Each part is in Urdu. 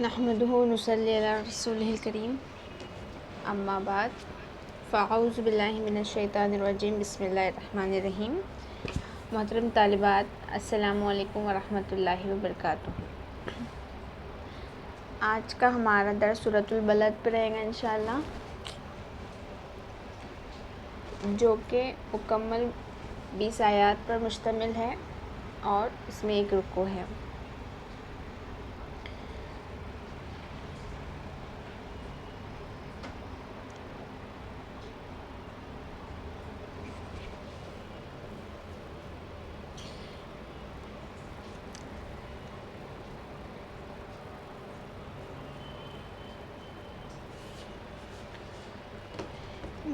نحمدہ ونصلی علی رسولہ الکریم اما بعد فاعوذ باللہ من الشیطان الرجیم بسم اللہ الرحمن الرحیم۔ محترم طالبات، السلام علیکم ورحمۃ اللہ وبرکاتہ۔ آج کا ہمارا درس سورۃ البلد پہ رہے گا انشاءاللہ، جو کہ مکمل 20 آیات پر مشتمل ہے اور اس میں ایک رکوع ہے۔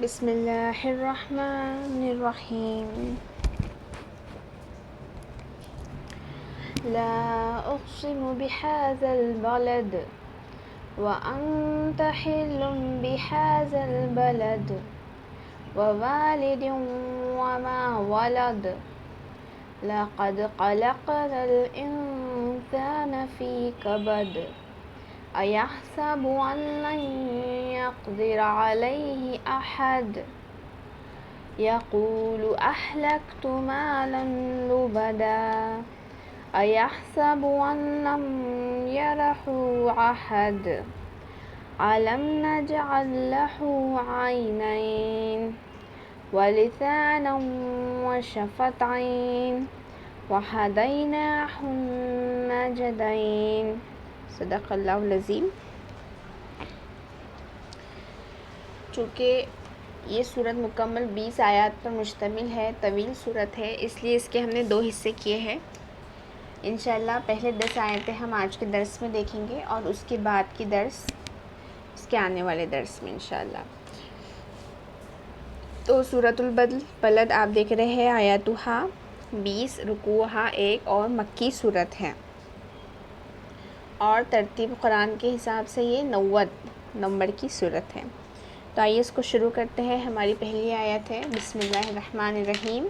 بسم اللہ الرحمن الرحیم۔ لا اقسم بهذا البلد وانت حل بهذا البلد ووالد وما ولد لقد خلقنا الانسان في كبد أيحسب أن لن يقدر عليه أحد يقول أهلكت مالا لبدا أيحسب أن لم يره أحد ألم نجعل له عينين ولسانا وشفتين وهديناه النجدين صدق اللہ العظیم۔ چونکہ یہ صورت مکمل 20 آیات پر مشتمل ہے، طویل صورت ہے، اس لیے اس کے ہم نے 2 حصے کیے ہیں۔ انشاءاللہ پہلے 10 آیتیں ہم آج کے درس میں دیکھیں گے اور اس کے بعد کی درس اس کے آنے والے درس میں انشاءاللہ۔ تو سورۃ البلد آپ دیکھ رہے ہیں، آیاتہا 20، رکوعہا 1 اور مکی صورت ہے، اور ترتیب قرآن کے حساب سے یہ 90 نمبر کی صورت ہے۔ تو آئیے اس کو شروع کرتے ہیں۔ ہماری پہلی آیت ہے، بسم اللہ الرحمن الرحیم۔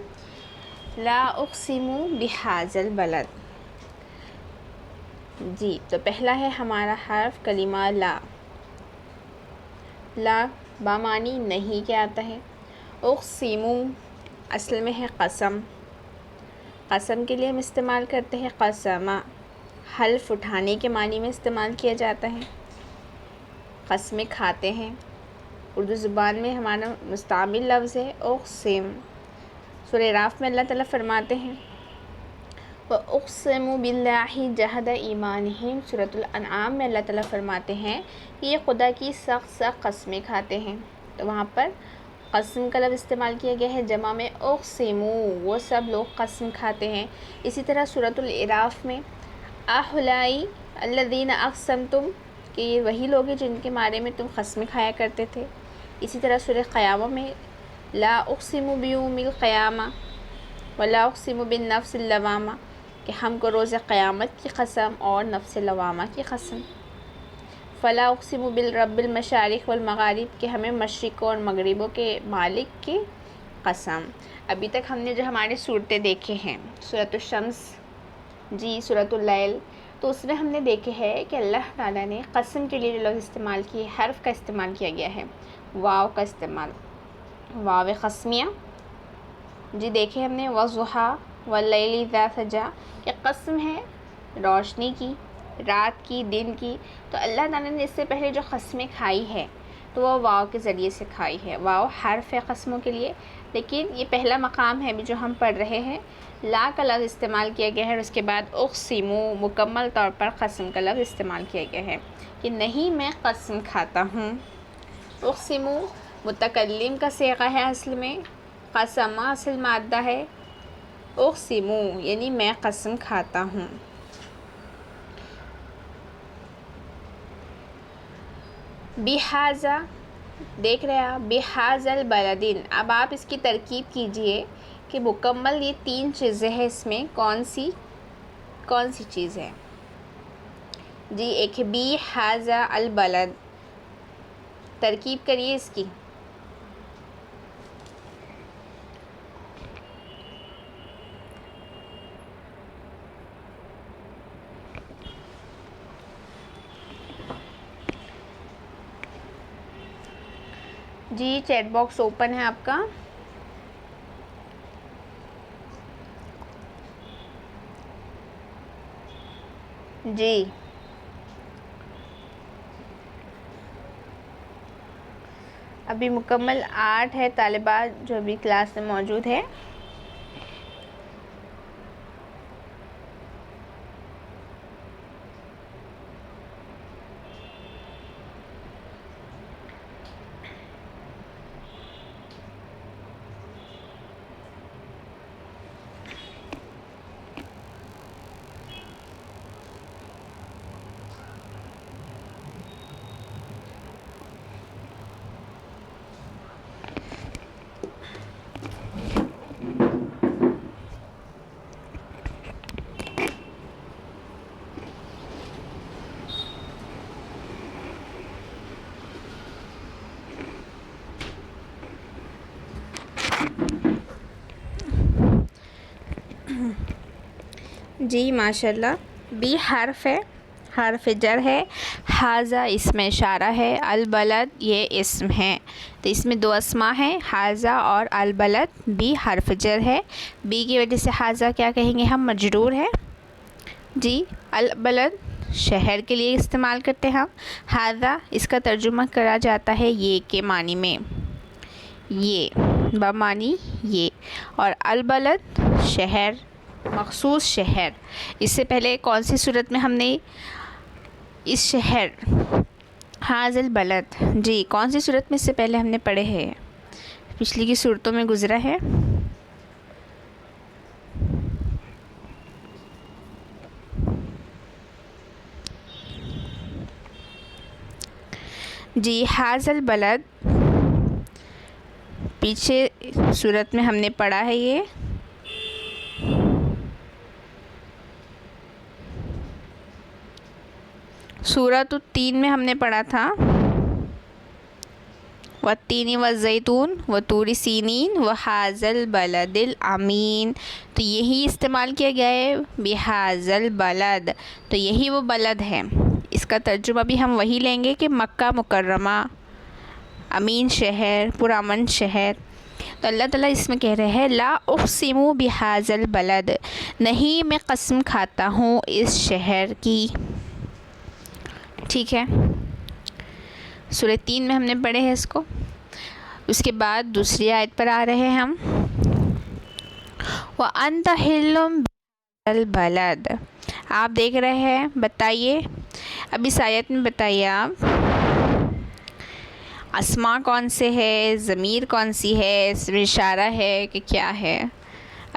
لا اقسم بہذا البلد۔ جی، تو پہلا ہے ہمارا حرف کلمہ لا۔ لا بامانی نہیں کیا آتا ہے۔ اقسم اصل میں ہے قسم، قسم کے لیے ہم استعمال کرتے ہیں قسمہ، حلف اٹھانے کے معنی میں استعمال کیا جاتا ہے۔ قسمیں کھاتے ہیں، اردو زبان میں ہمارا مستعمل لفظ ہے اقسم۔ سورہ اعراف میں اللہ تعالیٰ فرماتے ہیں وَأُقْسِمُ بِاللَّهِ جَهْدَ إِيمَانِهِمْ۔ سورۃ الانعام میں اللہ تعالیٰ فرماتے ہیں کہ یہ خدا کی سخت سخت قسمیں کھاتے ہیں، تو وہاں پر قسم کا لفظ استعمال کیا گیا ہے جمع میں اقسمو، وہ سب لوگ قسم کھاتے ہیں۔ اسی طرح سورۃ الاعراف میں اَحُلَائی الَّذِينَ أَقْسَمْتُمْ، کہ یہ وہی لوگ ہیں جن کے بارے میں تم قسمیں کھایا کرتے تھے۔ اسی طرح سورہ قیامہ میں لا اقسم بیوم القیامہ ولا اقسم بالنفس اللوامہ، کہ ہم کو روز قیامت کی قسم اور نفس لوامہ کی قسم۔ فلا اقسم بالرب المشارق والمغارب، کہ ہمیں مشرقوں اور مغربوں کے مالک کی قسم۔ ابھی تک ہم نے جو ہمارے صورتیں دیکھے ہیں، سورۃ الشمس، جی سورۃ اللیل، تو اس میں ہم نے دیکھے ہے کہ اللہ تعالیٰ نے قسم کے لیے جو لفظ استعمال کیے، حرف کا استعمال کیا گیا ہے، واو کا استعمال، واو قسمیہ۔ جی دیکھے ہم نے والضحیٰ واللیل اذا سجی، کہ قسم ہے روشنی کی، رات کی، دن کی۔ تو اللہ تعالیٰ نے اس سے پہلے جو قسمیں کھائی ہے تو وہ واو کے ذریعے سے کھائی ہے۔ واو حرف ہے قسموں کے لیے، لیکن یہ پہلا مقام ہے جو ہم پڑھ رہے ہیں، لا کا لفظ استعمال کیا گیا ہے، اور اس کے بعد اقسمو مکمل طور پر قسم کا لفظ استعمال کیا گیا ہے کہ نہیں میں قسم کھاتا ہوں۔ اقسمو متکلم کا صیغہ ہے اصل میں، قسمہ اصل مادہ ہے، اقسمو یعنی میں قسم کھاتا ہوں۔ بہذا دیکھ رہے آپ، بہذا البلدین، اب آپ اس کی ترکیب کیجئے کہ مکمل یہ 3 چیزیں ہیں، اس میں کون سی چیز ہے؟ جی ایک ہے بہذا البلد، ترکیب کریے اس کی۔ جی چیٹ باکس اوپن ہے آپ کا. جی ابھی مکمل 8 ہے طالبات جو ابھی کلاس میں موجود ہے. جی ماشاءاللہ. بی حرف ہے، حرف جر ہے. حاذا اسم اشارہ ہے. البلد یہ اسم ہے. تو اس میں 2 اسماء ہیں، حاذا اور البلد. بی حرف جر ہے. بی کی وجہ سے حاذا کیا کہیں گے ہم؟ مجرور ہے. جی البلد شہر کے لیے استعمال کرتے ہیں ہم. حاذا اس کا ترجمہ کرا جاتا ہے یہ کے معنی میں، یہ بمعنی یہ. اور البلد شہر، مخصوص شہر. اس سے پہلے کون سی صورت میں ہم نے اس شہر حاذا البلد، جی کون سی صورت میں اس سے پہلے ہم نے پڑھے ہیں؟ پچھلی کی صورتوں میں گزرا ہے. جی حاذا البلد پیچھے صورت میں ہم نے پڑھا ہے. یہ سورۃ التین میں ہم نے پڑھا تھا، والتین والزیتون وطور سینین وحاذا البلد الامین. تو یہی استعمال کیا گیا ہے بحاذا البلد. تو یہی وہ بلد ہے. اس کا ترجمہ بھی ہم وہی لیں گے کہ مکہ مکرمہ، امین شہر، پرامن شہر. تو اللہ تعالیٰ اس میں کہہ رہے ہیں لا اقسم بحاذا البلد، نہیں میں قسم کھاتا ہوں اس شہر کی. ٹھیک ہے، سورہ 3 میں ہم نے پڑھے ہیں اس کو. اس کے بعد دوسری آیت پر آ رہے ہیں ہم. وَأَنْتَ حِلٌّ بِهَذَا الْبَلَدِ. آپ دیکھ رہے ہیں، بتائیے اب اس آیت میں، بتائیے آپ اسماء کون سے ہے، ضمیر کون سی ہے، اسم اشارہ ہے کہ کیا ہے؟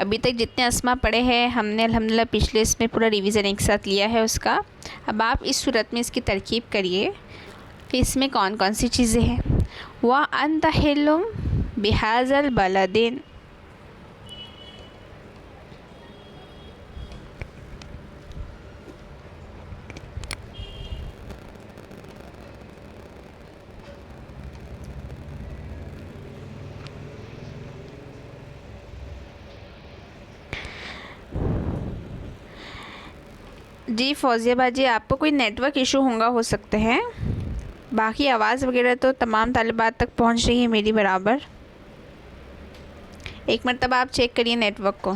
ابھی تک جتنے اسماء پڑھے ہیں ہم نے الحمدللہ پچھلے اس میں پورا ریویژن ایک ساتھ لیا ہے اس کا. اب آپ اس صورت میں اس کی ترکیب کریے کہ اس میں کون کون سی چیزیں ہیں. وَأَنْتَ حِلٌّ بِهَذَا الْبَلَدِ. جی فوزیہ باجی، آپ کو کوئی نیٹ ورک ایشو ہو سکتے ہیں. باقی آواز وغیرہ تو تمام طالبات تک پہنچ رہی ہے میری برابر. ایک مرتبہ آپ چیک کریے نیٹ ورک کو.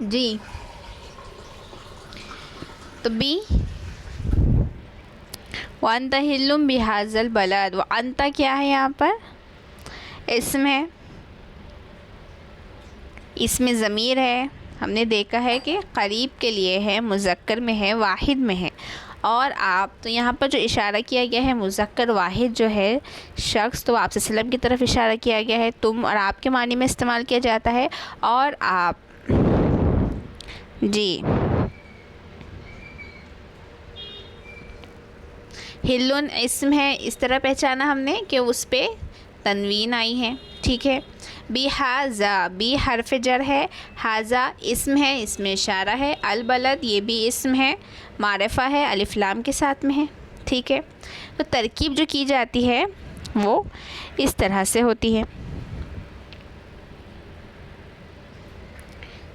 جی تو بی وَأَنْتَ حِلٌّ بِهَذَا الْبَلَدِ. وَأَنْتَ کیا ہے یہاں پر؟ اسم ہے، اس میں ضمیر ہے. ہم نے دیکھا ہے کہ قریب کے لیے ہے، مذکر میں ہے، واحد میں ہے. اور آپ تو یہاں پر جو اشارہ کیا گیا ہے مذکر واحد جو ہے شخص، تو آپ صلی اللہ علیہ وسلم کی طرف اشارہ کیا گیا ہے. تم اور آپ کے معنی میں استعمال کیا جاتا ہے. اور آپ جی ہلن اسم ہے، اس طرح پہچانا ہم نے کہ اس پہ تنوین آئی ہے. ٹھیک ہے. بی حاذا، بی حرف جر ہے، حاذا اسم ہے، اس میں اشارہ ہے. البلد یہ بھی اسم ہے، معرفہ ہے، الف لام کے ساتھ میں ہے. ٹھیک ہے. تو ترکیب جو کی جاتی ہے وہ اس طرح سے ہوتی ہے.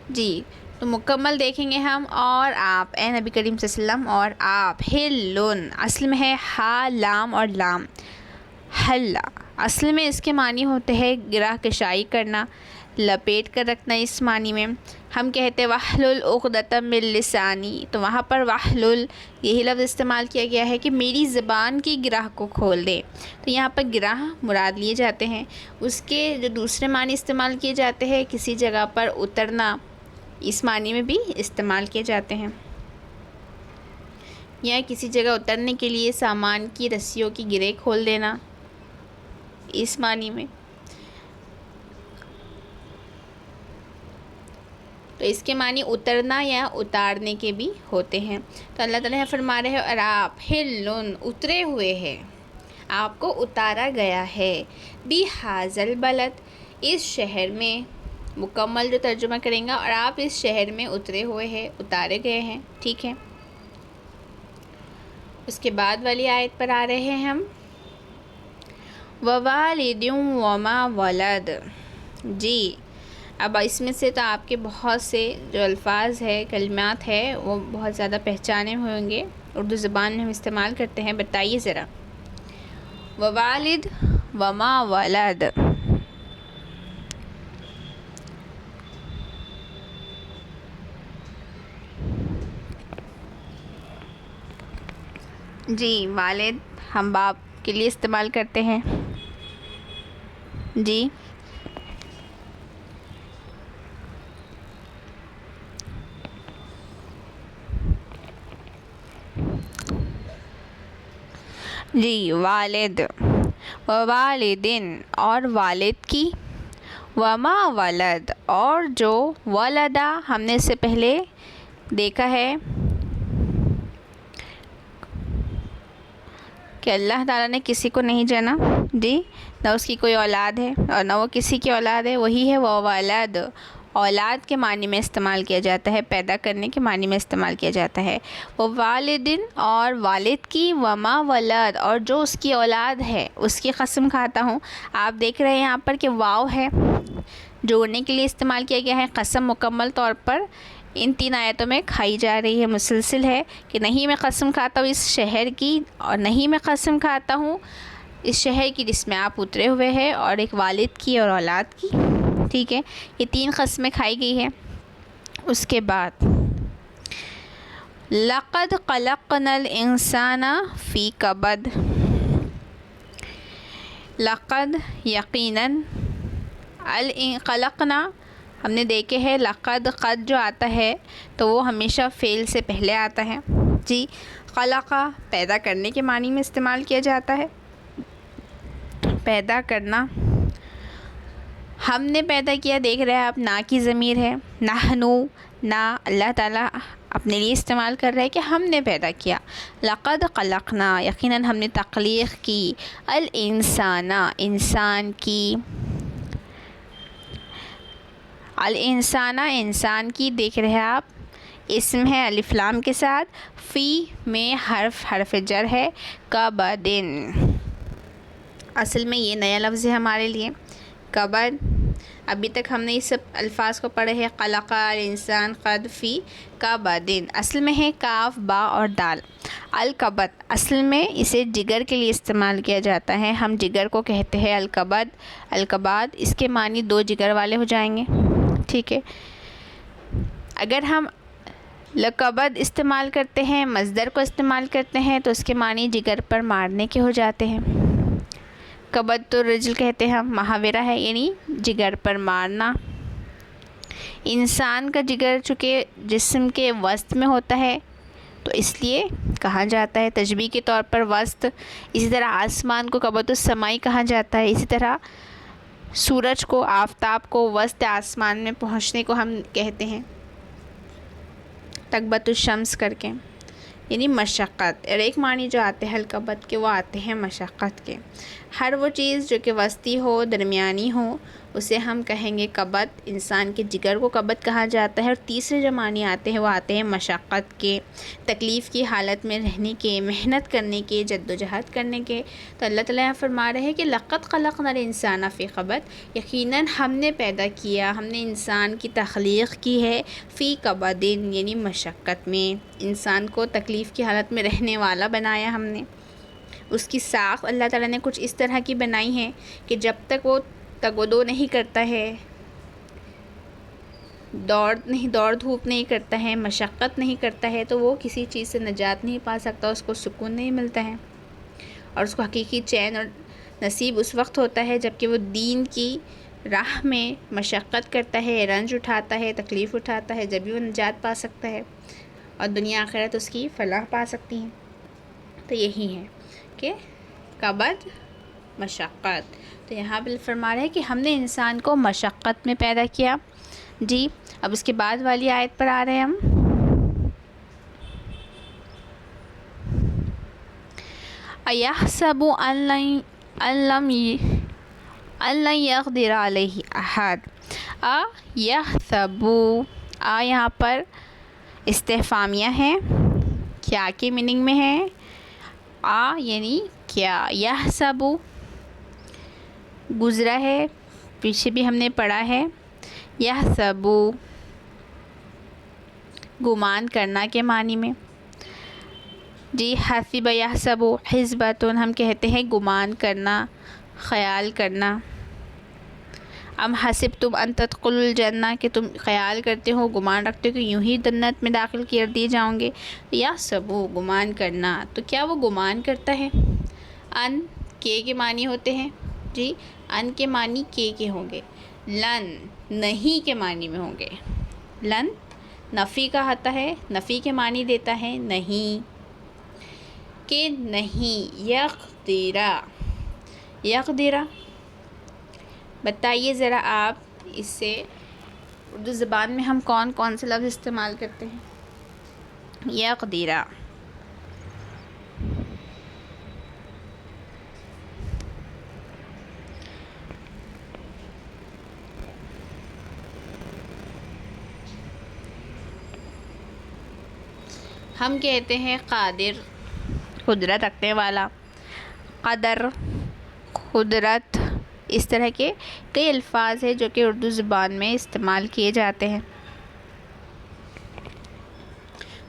جی تو مکمل دیکھیں گے ہم. اور آپ اے نبی کریم صلی اللہ علیہ وسلم، اور آپ ہلن اصل میں ہے ہا لام اور لام، حلا اصل میں اس کے معنی ہوتے ہیں گرہ کشائی کرنا، لپیٹ کر رکھنا۔ اس معنی میں ہم کہتے ہیں وَاحْلُلْ عُقْدَةً مِّن لِّسَانِي، تو وہاں پر وَاحْلُل یہی لفظ استعمال کیا گیا ہے کہ میری زبان کی گرہ کو کھول دے، تو یہاں پر گرہ مراد لیے جاتے ہیں۔ اس کے جو دوسرے معنی استعمال کیے جاتے ہیں، کسی جگہ پر اترنا، اس معنی میں بھی استعمال کیے جاتے ہیں، یا کسی جگہ اترنے کے لیے سامان کی رسیوں کی گرہ کھول دینا، اس معنی میں۔ تو اس کے معنی اترنا یا اتارنے کے بھی ہوتے ہیں۔ تو اللہ تعالیٰ فرما رہے ہیں اور آپ حلٌ اترے ہوئے ہیں، آپ کو اتارا گیا ہے، بِہَٰذَا الْبَلَدِ اس شہر میں، مکمل جو ترجمہ کریں گا، اور آپ اس شہر میں اترے ہوئے ہیں، اتارے گئے ہیں، ٹھیک ہے۔ اس کے بعد والی آیت پر آ رہے ہیں ہم، وَوَالِدٍ وَمَا وَلَدَ۔ جی اب اس میں سے تو آپ کے بہت سے جو الفاظ ہے، کلمات ہے، وہ بہت زیادہ پہچانے ہوں گے، اردو زبان میں ہم استعمال کرتے ہیں، بتائیے ذرا۔ وَوَالِدٍ وَمَا وَلَدَ، جی والد ہم باپ کے لیے استعمال کرتے ہیں، جی جی والد، ووالدن اور والد کی، وما ولد اور جو، ولدا ہم نے اس سے پہلے دیکھا ہے کہ اللہ تعالیٰ نے کسی کو نہیں جنا، جی نہ اس کی کوئی اولاد ہے اور نہ وہ کسی کی اولاد ہے، وہی ہے وہ ولد، اولاد کے معنی میں استعمال کیا جاتا ہے، پیدا کرنے کے معنی میں استعمال کیا جاتا ہے۔ وہ والدن اور والد کی، وما ولد اور جو اس کی اولاد ہے، اس کی قسم کھاتا ہوں۔ آپ دیکھ رہے ہیں یہاں پر کہ واو ہے، جوڑنے کے لیے استعمال کیا گیا ہے، قسم مکمل طور پر ان 3 آیتوں میں کھائی جا رہی ہے، مسلسل ہے کہ نہیں میں قسم کھاتا ہوں اس شہر کی، اور نہیں میں قسم کھاتا ہوں اس شہر کی جس میں آپ اترے ہوئے ہیں، اور ایک والد کی اور اولاد کی، ٹھیک ہے، یہ 3 قسمیں کھائی گئی ہیں۔ اس کے بعد لَقَدْ خَلَقْنَا الْإِنسَانَ فِي كَبَدٍ، لقد یقیناً، خلقنا ہم نے دیکھے ہے، لقد قد جو آتا ہے تو وہ ہمیشہ فعل سے پہلے آتا ہے، جی خلقہ پیدا کرنے کے معنی میں استعمال کیا جاتا ہے، پیدا کرنا، ہم نے پیدا کیا، دیکھ رہے ہیں آپ نا کی ضمیر ہے، نحنو، نا اللہ تعالیٰ اپنے لیے استعمال کر رہے ہیں کہ ہم نے پیدا کیا، لقد خلقنا یقیناً ہم نے تخلیق کی، الانسان انسان کی، الانسان انسان کی، دیکھ رہے ہیں آپ اسم ہے الف لام کے ساتھ، فی میں حرف جر ہے، کبدن اصل میں یہ نیا لفظ ہے ہمارے لیے، کبد۔ ابھی تک ہم نے اس سب الفاظ کو پڑھے ہیں، خلق الانسان، قد، فی، کبدن، اصل میں ہے کاف با اور دال۔ الکبد اصل میں اسے جگر کے لیے استعمال کیا جاتا ہے، ہم جگر کو کہتے ہیں الکبد، الکباد، اس کے معنی 2 جگر والے ہو جائیں گے، ٹھیک ہے۔ اگر ہم لکبد استعمال کرتے ہیں، مصدر کو استعمال کرتے ہیں، تو اس کے معنی جگر پر مارنے کے ہو جاتے ہیں، کبد تو رجل کہتے ہیں ہم، محاورہ ہے یعنی جگر پر مارنا۔ انسان کا جگر چونکہ جسم کے وسط میں ہوتا ہے تو اس لیے کہا جاتا ہے تشبیہ کے طور پر وسط، اسی طرح آسمان کو کبد السمائی کہا جاتا ہے، اسی طرح سورج کو، آفتاب کو وسط آسمان میں پہنچنے کو ہم کہتے ہیں تکبت الشمس کر کے، یعنی مشقت، اور ایک معنی جو آتے ہیں الکبد کے وہ آتے ہیں مشقت کے، ہر وہ چیز جو کہ وسطی ہو، درمیانی ہو، اسے ہم کہیں گے کبد، انسان کے جگر کو کبد کہا جاتا ہے۔ اور تیسرے جو معنی آتے ہیں وہ آتے ہیں مشقت کے، تکلیف کی حالت میں رہنے کے، محنت کرنے کے، جد و جہد کرنے کے۔ تو اللہ تعالیٰ فرما رہے ہیں کہ لقد خلقنا الانسان فی کبد، یقیناً ہم نے پیدا کیا، ہم نے انسان کی تخلیق کی ہے، فی کبدن یعنی مشقت میں، انسان کو تکلیف کی حالت میں رہنے والا بنایا ہم نے۔ اس کی ساخت اللہ تعالیٰ نے کچھ اس طرح کی بنائی ہے کہ جب تک وہ تگ و دو نہیں کرتا ہے، دوڑ دھوپ نہیں کرتا ہے، مشقت نہیں کرتا ہے، تو وہ کسی چیز سے نجات نہیں پا سکتا، اس کو سکون نہیں ملتا ہے، اور اس کو حقیقی چین اور نصیب اس وقت ہوتا ہے جب کہ وہ دین کی راہ میں مشقت کرتا ہے، رنج اٹھاتا ہے، تکلیف اٹھاتا ہے، جب بھی وہ نجات پا سکتا ہے اور دنیا آخرت اس کی فلاح پا سکتی ہیں۔ تو یہی ہے کہ کبد مشقت، تو یہاں پہ فرما رہے ہیں کہ ہم نے انسان کو مشقت میں پیدا کیا۔ جی اب اس کے بعد والی آیت پر آ رہے ہیں ہم۔ اَيَحْسَبُ أَن لَّن يَقْدِرَ عَلَيْهِ أَحَدٌ۔ یہاں پر استفہامیہ ہے، کیا کے میننگ میں ہے؟ یعنی کیا، یحسب گزرا ہے، پیچھے بھی ہم نے پڑھا ہے، یحسب گمان کرنا کے معنی میں۔ جی حسب یحسب حسبۃ، ہم کہتے ہیں گمان کرنا، خیال کرنا۔ ام حسبتم ان تدخلوا الجنہ، کہ تم خیال کرتے ہو، گمان رکھتے ہو کہ یوں ہی جنت میں داخل کر دیے جاؤ گے۔ یحسب گمان کرنا، تو کیا وہ گمان کرتا ہے؟ ان کے معنی ہوتے ہیں، جی ان کے معنی کے ہوں گے، لن نہیں کے معنی میں ہوں گے۔ لن نفی کا آتا ہے، نفی کے معنی دیتا ہے نہیں، کہ نہیں، یقدرہ بتائیے ذرا آپ، اس سے اردو زبان میں ہم کون کون سے لفظ استعمال کرتے ہیں؟ یقدرہ، ہم کہتے ہیں قادر، قدرت رکھنے والا، قدر، قدرت، اس طرح کے کئی الفاظ ہیں جو کہ اردو زبان میں استعمال کیے جاتے ہیں۔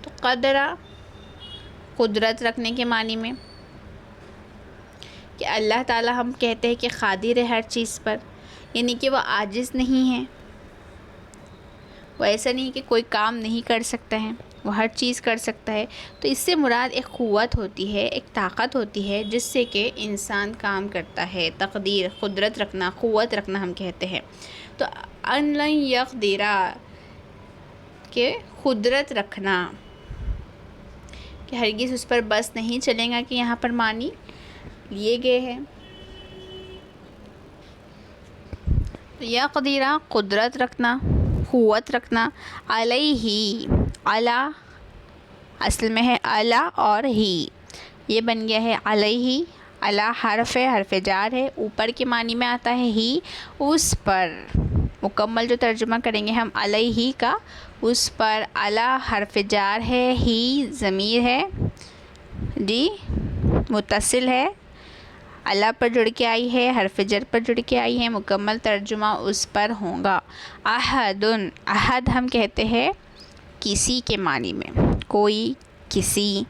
تو قدرہ قدرت رکھنے کے معنی میں، کہ اللہ تعالیٰ ہم کہتے ہیں کہ قادر ہے ہر چیز پر، یعنی کہ وہ عاجز نہیں ہے، وہ ایسا نہیں کہ کوئی کام نہیں کر سکتا ہے، وہ ہر چیز کر سکتا ہے۔ تو اس سے مراد ایک قوت ہوتی ہے، ایک طاقت ہوتی ہے جس سے کہ انسان کام کرتا ہے۔ تقدیر، قدرت رکھنا، قوت رکھنا ہم کہتے ہیں۔ تو ان لن یقدر، کہ قدرت رکھنا، کہ ہرگز اس پر بس نہیں چلے گا، کہ یہاں پر معنی لیے گئے ہیں۔ یقدر قدرت رکھنا، قوت رکھنا، علیہ، علی اصل میں ہے علی اور ہی، یہ بن گیا ہے علیہ، علی حرف ہے، حرف جار ہے، اوپر کے معنی میں آتا ہے ہی، اس پر، مکمل جو ترجمہ کریں گے ہم علیہ کا، اس پر، علی حرف جار ہے، ہی ضمیر ہے، جی متصل ہے، اللہ پر جڑ کے آئی ہے، حرف جر پر جڑ کے آئی ہے، مکمل ترجمہ اس پر ہوگا۔ احد، احد ہم کہتے ہیں کسی کے معنی میں، کوئی، کسی،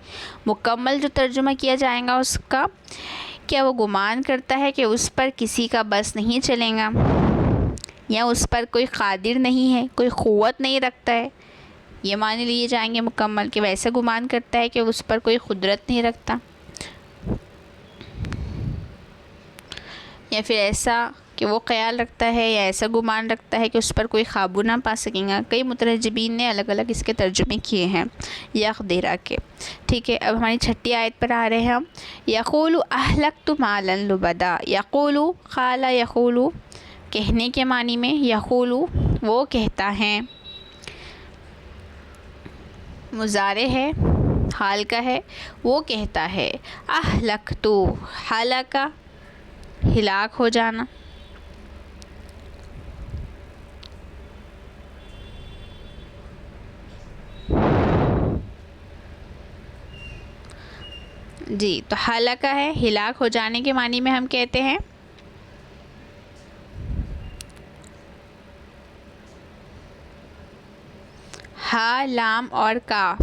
مکمل جو ترجمہ کیا جائے گا اس کا، کیا وہ گمان کرتا ہے کہ اس پر کسی کا بس نہیں چلے گا، یا اس پر کوئی قادر نہیں ہے، کوئی قوت نہیں رکھتا ہے، یہ معنی لیے جائیں گے مکمل، کہ ویسا گمان کرتا ہے کہ اس پر کوئی قدرت نہیں رکھتا، یا پھر ایسا کہ وہ خیال رکھتا ہے یا ایسا گمان رکھتا ہے کہ اس پر کوئی قابو نہ پا سکیں گا۔ کئی مترجمین نے الگ الگ اس کے ترجمے کیے ہیں یقدرہ کے۔ ٹھیک ہے، اب ہماری چھٹی آیت پر آ رہے ہیں ہم۔ یقول اہلکت مالا لبدا، یقول، قال یقول کہنے کے معنی میں، یقول وہ کہتا ہے، مضارع ہے، حال کا ہے، وہ کہتا ہے، اہلکت، ہلاک، ہلاک ہو جانا، جی تو ہلاک ہے، ہلاک ہو جانے کے معنی میں ہم کہتے ہیں ہا، لام اور کاف،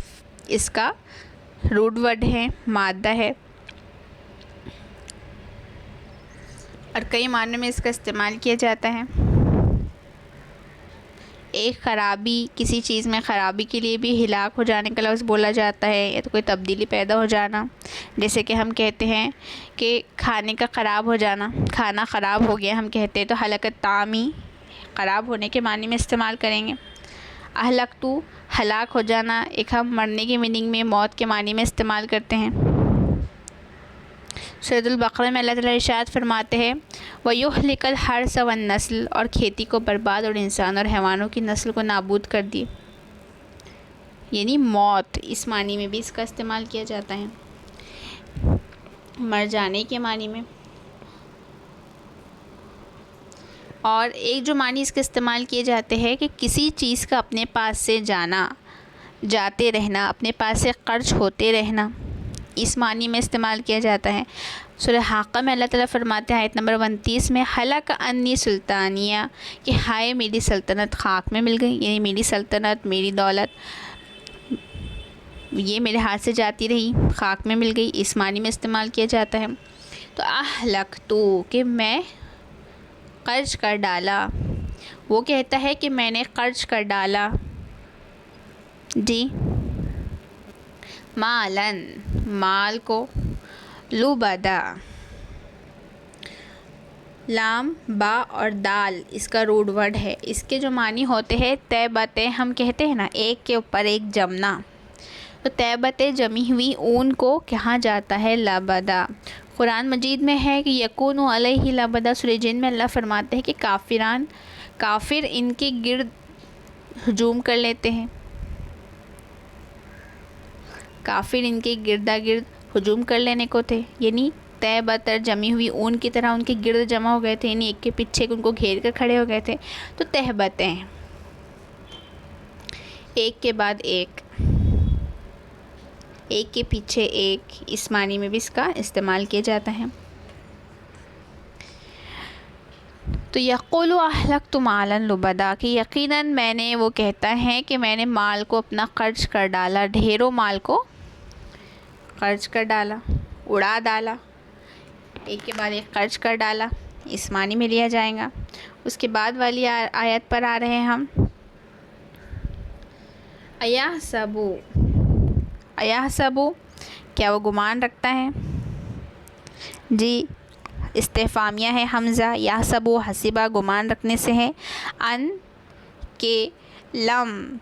اس کا روٹ ورڈ ہے، مادہ ہے، اور کئی معنوں میں اس کا استعمال کیا جاتا ہے۔ ایک خرابی، کسی چیز میں خرابی کے لیے بھی ہلاک ہو جانے کا لفظ بولا جاتا ہے، یا تو کوئی تبدیلی پیدا ہو جانا، جیسے کہ ہم کہتے ہیں کہ کھانے کا خراب ہو جانا، کھانا خراب ہو گیا ہم کہتے ہیں تو ہلاکت طعامی خراب ہونے کے معنی میں استعمال کریں گے۔ اہلکتو ہلاک ہو جانا، ایک ہم مرنے کی میننگ میں موت کے معنی میں استعمال کرتے ہیں۔ سورۃ البقرہ میں اللہ تعالیٰ ارشاد فرماتے ہیں وَيُهْلِكَ الْحَرْثَ وَالنَّسْلَ، اور کھیتی کو برباد اور انسان اور حیوانوں کی نسل کو نابود کر دی، یعنی موت، اس معنی میں بھی اس کا استعمال کیا جاتا ہے، مر جانے کے معنی میں۔ اور ایک جو معنی اس کے استعمال کیے جاتے ہیں کہ کسی چیز کا اپنے پاس سے جانا، جاتے رہنا، اپنے پاس سے خرچ ہوتے رہنا، اس معنی میں استعمال کیا جاتا ہے۔ سورہ حاقہ میں اللہ تعالیٰ فرماتے ہیں آیت نمبر 29 میں ہلک انی سلطانیہ، کہ ہائے میری سلطنت خاک میں مل گئی، یعنی میری سلطنت، میری دولت یہ میرے ہاتھ سے جاتی رہی، خاک میں مل گئی، اس معنی میں استعمال کیا جاتا ہے۔ تو اہلکتو کہ میں خرچ کر ڈالا، وہ کہتا ہے کہ میں نے خرچ کر ڈالا، جی، مالن مال کو، لبدا لام با اور دال اس کا روٹ ورڈ ہے، اس کے جو معنی ہوتے ہیں طیبتیں، ہم کہتے ہیں نا ایک کے اوپر ایک جمنا، تو طیبتیں جمی ہوئی اون کو کہا جاتا ہے لبدا۔ قرآن مجید میں ہے کہ یکون علیہ لبدا، سورہ جن میں اللہ فرماتے ہیں کہ کافر ان کے گرد ہجوم کر لیتے ہیں، کافر ان کے گردا گرد ہجوم کر لینے کو تھے، یعنی طے بتر جمی ہوئی اون کی طرح ان کے گرد جمع ہو گئے تھے، یعنی ایک کے پیچھے ان کو گھیر کر کھڑے ہو گئے تھے، تو تہبتیں ایک کے بعد ایک، ایک کے پیچھے ایک، اس معنی میں بھی اس کا استعمال کیا جاتا ہے۔ تو یقول اہلکت مالا لبدا، کہ یقیناً میں نے، وہ کہتا ہے کہ میں نے مال کو اپنا خرچ کر ڈالا، ڈھیروں مال کو خرچ کر ڈالا، اڑا ڈالا، ایک کے بعد ایک خرچ کر ڈالا، اس معنی میں لیا جائے گا۔ اس کے بعد والی آیت پر آ رہے ہیں ہم، ایحسبو کیا وہ گمان رکھتا ہے، جی استفہامیہ ہے حمزہ، یحسبو حسبہ گمان رکھنے سے ہے، ان کے لم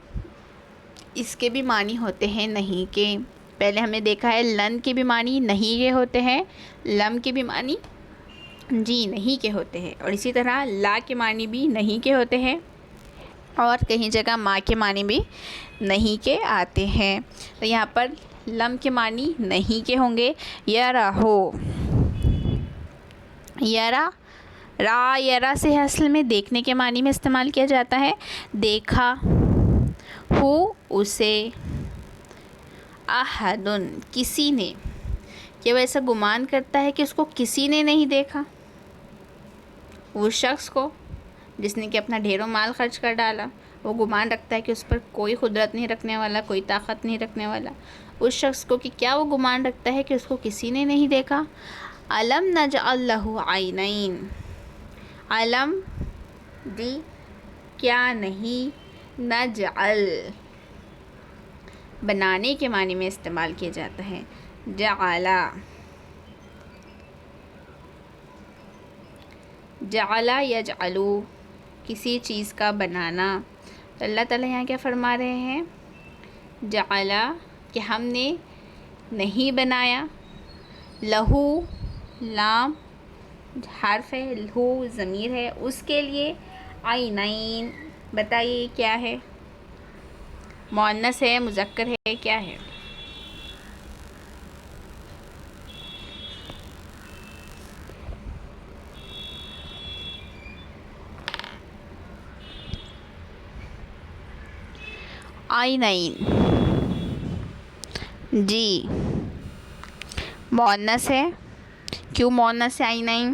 اس کے بھی معنی ہوتے ہیں نہیں کے، پہلے ہم نے دیکھا ہے لن کے بھی معنی نہیں کے ہوتے ہیں، لم کے بھی معنی جی نہیں کے ہوتے ہیں، اور اسی طرح لا کے معنی بھی نہیں کے ہوتے ہیں، اور کہیں جگہ ماں کے معنی بھی نہیں کے آتے ہیں۔ تو یہاں پر لم کے معنی نہیں کے ہوں گے، یرہو، یرا سے اصل میں دیکھنے کے معنی میں استعمال کیا جاتا ہے، دیکھا، ہو اسے، احدن کسی نے، کہ وہ ایسا گمان کرتا ہے کہ اس کو کسی نے نہیں دیکھا، وہ شخص کو جس نے کہ اپنا ڈھیروں مال خرچ کر ڈالا، وہ گمان رکھتا ہے کہ اس پر کوئی قدرت نہیں رکھنے والا، کوئی طاقت نہیں رکھنے والا، اس شخص کو کہ کیا وہ گمان رکھتا ہے کہ اس کو کسی نے نہیں دیکھا۔ الم نجعل لہ عینین، الم دی کیا نہیں، نجعل بنانے کے معنی میں استعمال کیا جاتا ہے، جعل یجعلو کسی چیز کا بنانا، تو اللہ تعالیٰ یہاں کیا فرما رہے ہیں، جعل کہ ہم نے نہیں بنایا، لہو لام حرف ہے، لہو ضمیر ہے، اس کے لیے عینین، بتائیے کیا ہے، مؤنث ہے، مذکر ہے، کیا ہے، عینین، جی مؤنث ہے، کیوں مؤنث ہے عینین،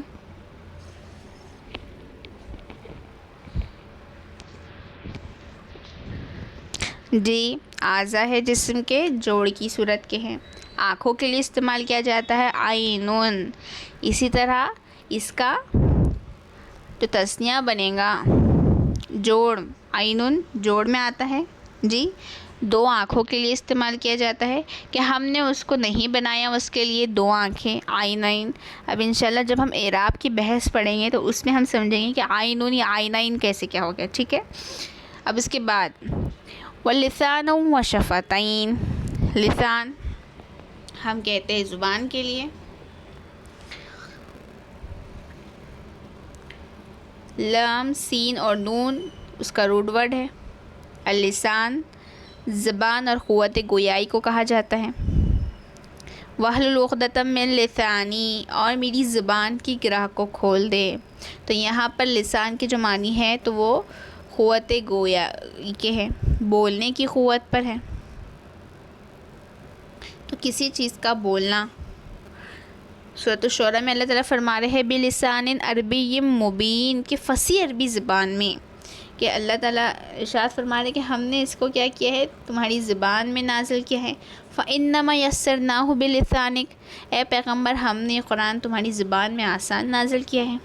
جی اعضاء ہے جسم کے، جوڑ کی صورت کے ہیں، آنکھوں کے لیے استعمال کیا جاتا ہے عینون، اسی طرح اس کا جو تثنیہ بنے گا جوڑ، عینن جوڑ میں آتا ہے جی، 2 آنکھوں کے لیے استعمال کیا جاتا ہے کہ ہم نے اس کو نہیں بنایا، اس کے لیے 2 آنکھیں، عینین۔ اب انشاءاللہ جب ہم اعراب کی بحث پڑھیں گے تو اس میں ہم سمجھیں گے کہ عینن یا عینین کیسے کیا ہو گیا، ٹھیک ہے۔ اب اس کے بعد واللسان وشفتین، لسان ہم کہتے ہیں زبان کے لیے، لام سین اور نون اس کا روٹ ورڈ ہے۔ اللسان زبان اور قوت گویائی کو کہا جاتا ہے۔ واحلل عقدۃ من لسانی، اور میری زبان کی گرہ کو کھول دے۔ تو یہاں پر لسان کے جو معنی ہے تو وہ قوت گویائی کے ہیں، بولنے کی قوت پر ہے۔ تو کسی چیز کا بولنا، سورۃ الشعراء میں اللہ تعالیٰ فرما رہے ہیں بلسان عربی مبین، کہ فصیح عربی زبان میں، کہ اللہ تعالیٰ ارشاد فرما رہے کہ ہم نے اس کو کیا کیا ہے، تمہاری زبان میں نازل کیا ہے۔ فَإِنَّمَا يَسَّرْنَاهُ بِلِسَانِكَ، اے پیغمبر ہم نے قرآن تمہاری زبان میں آسان نازل کیا ہے۔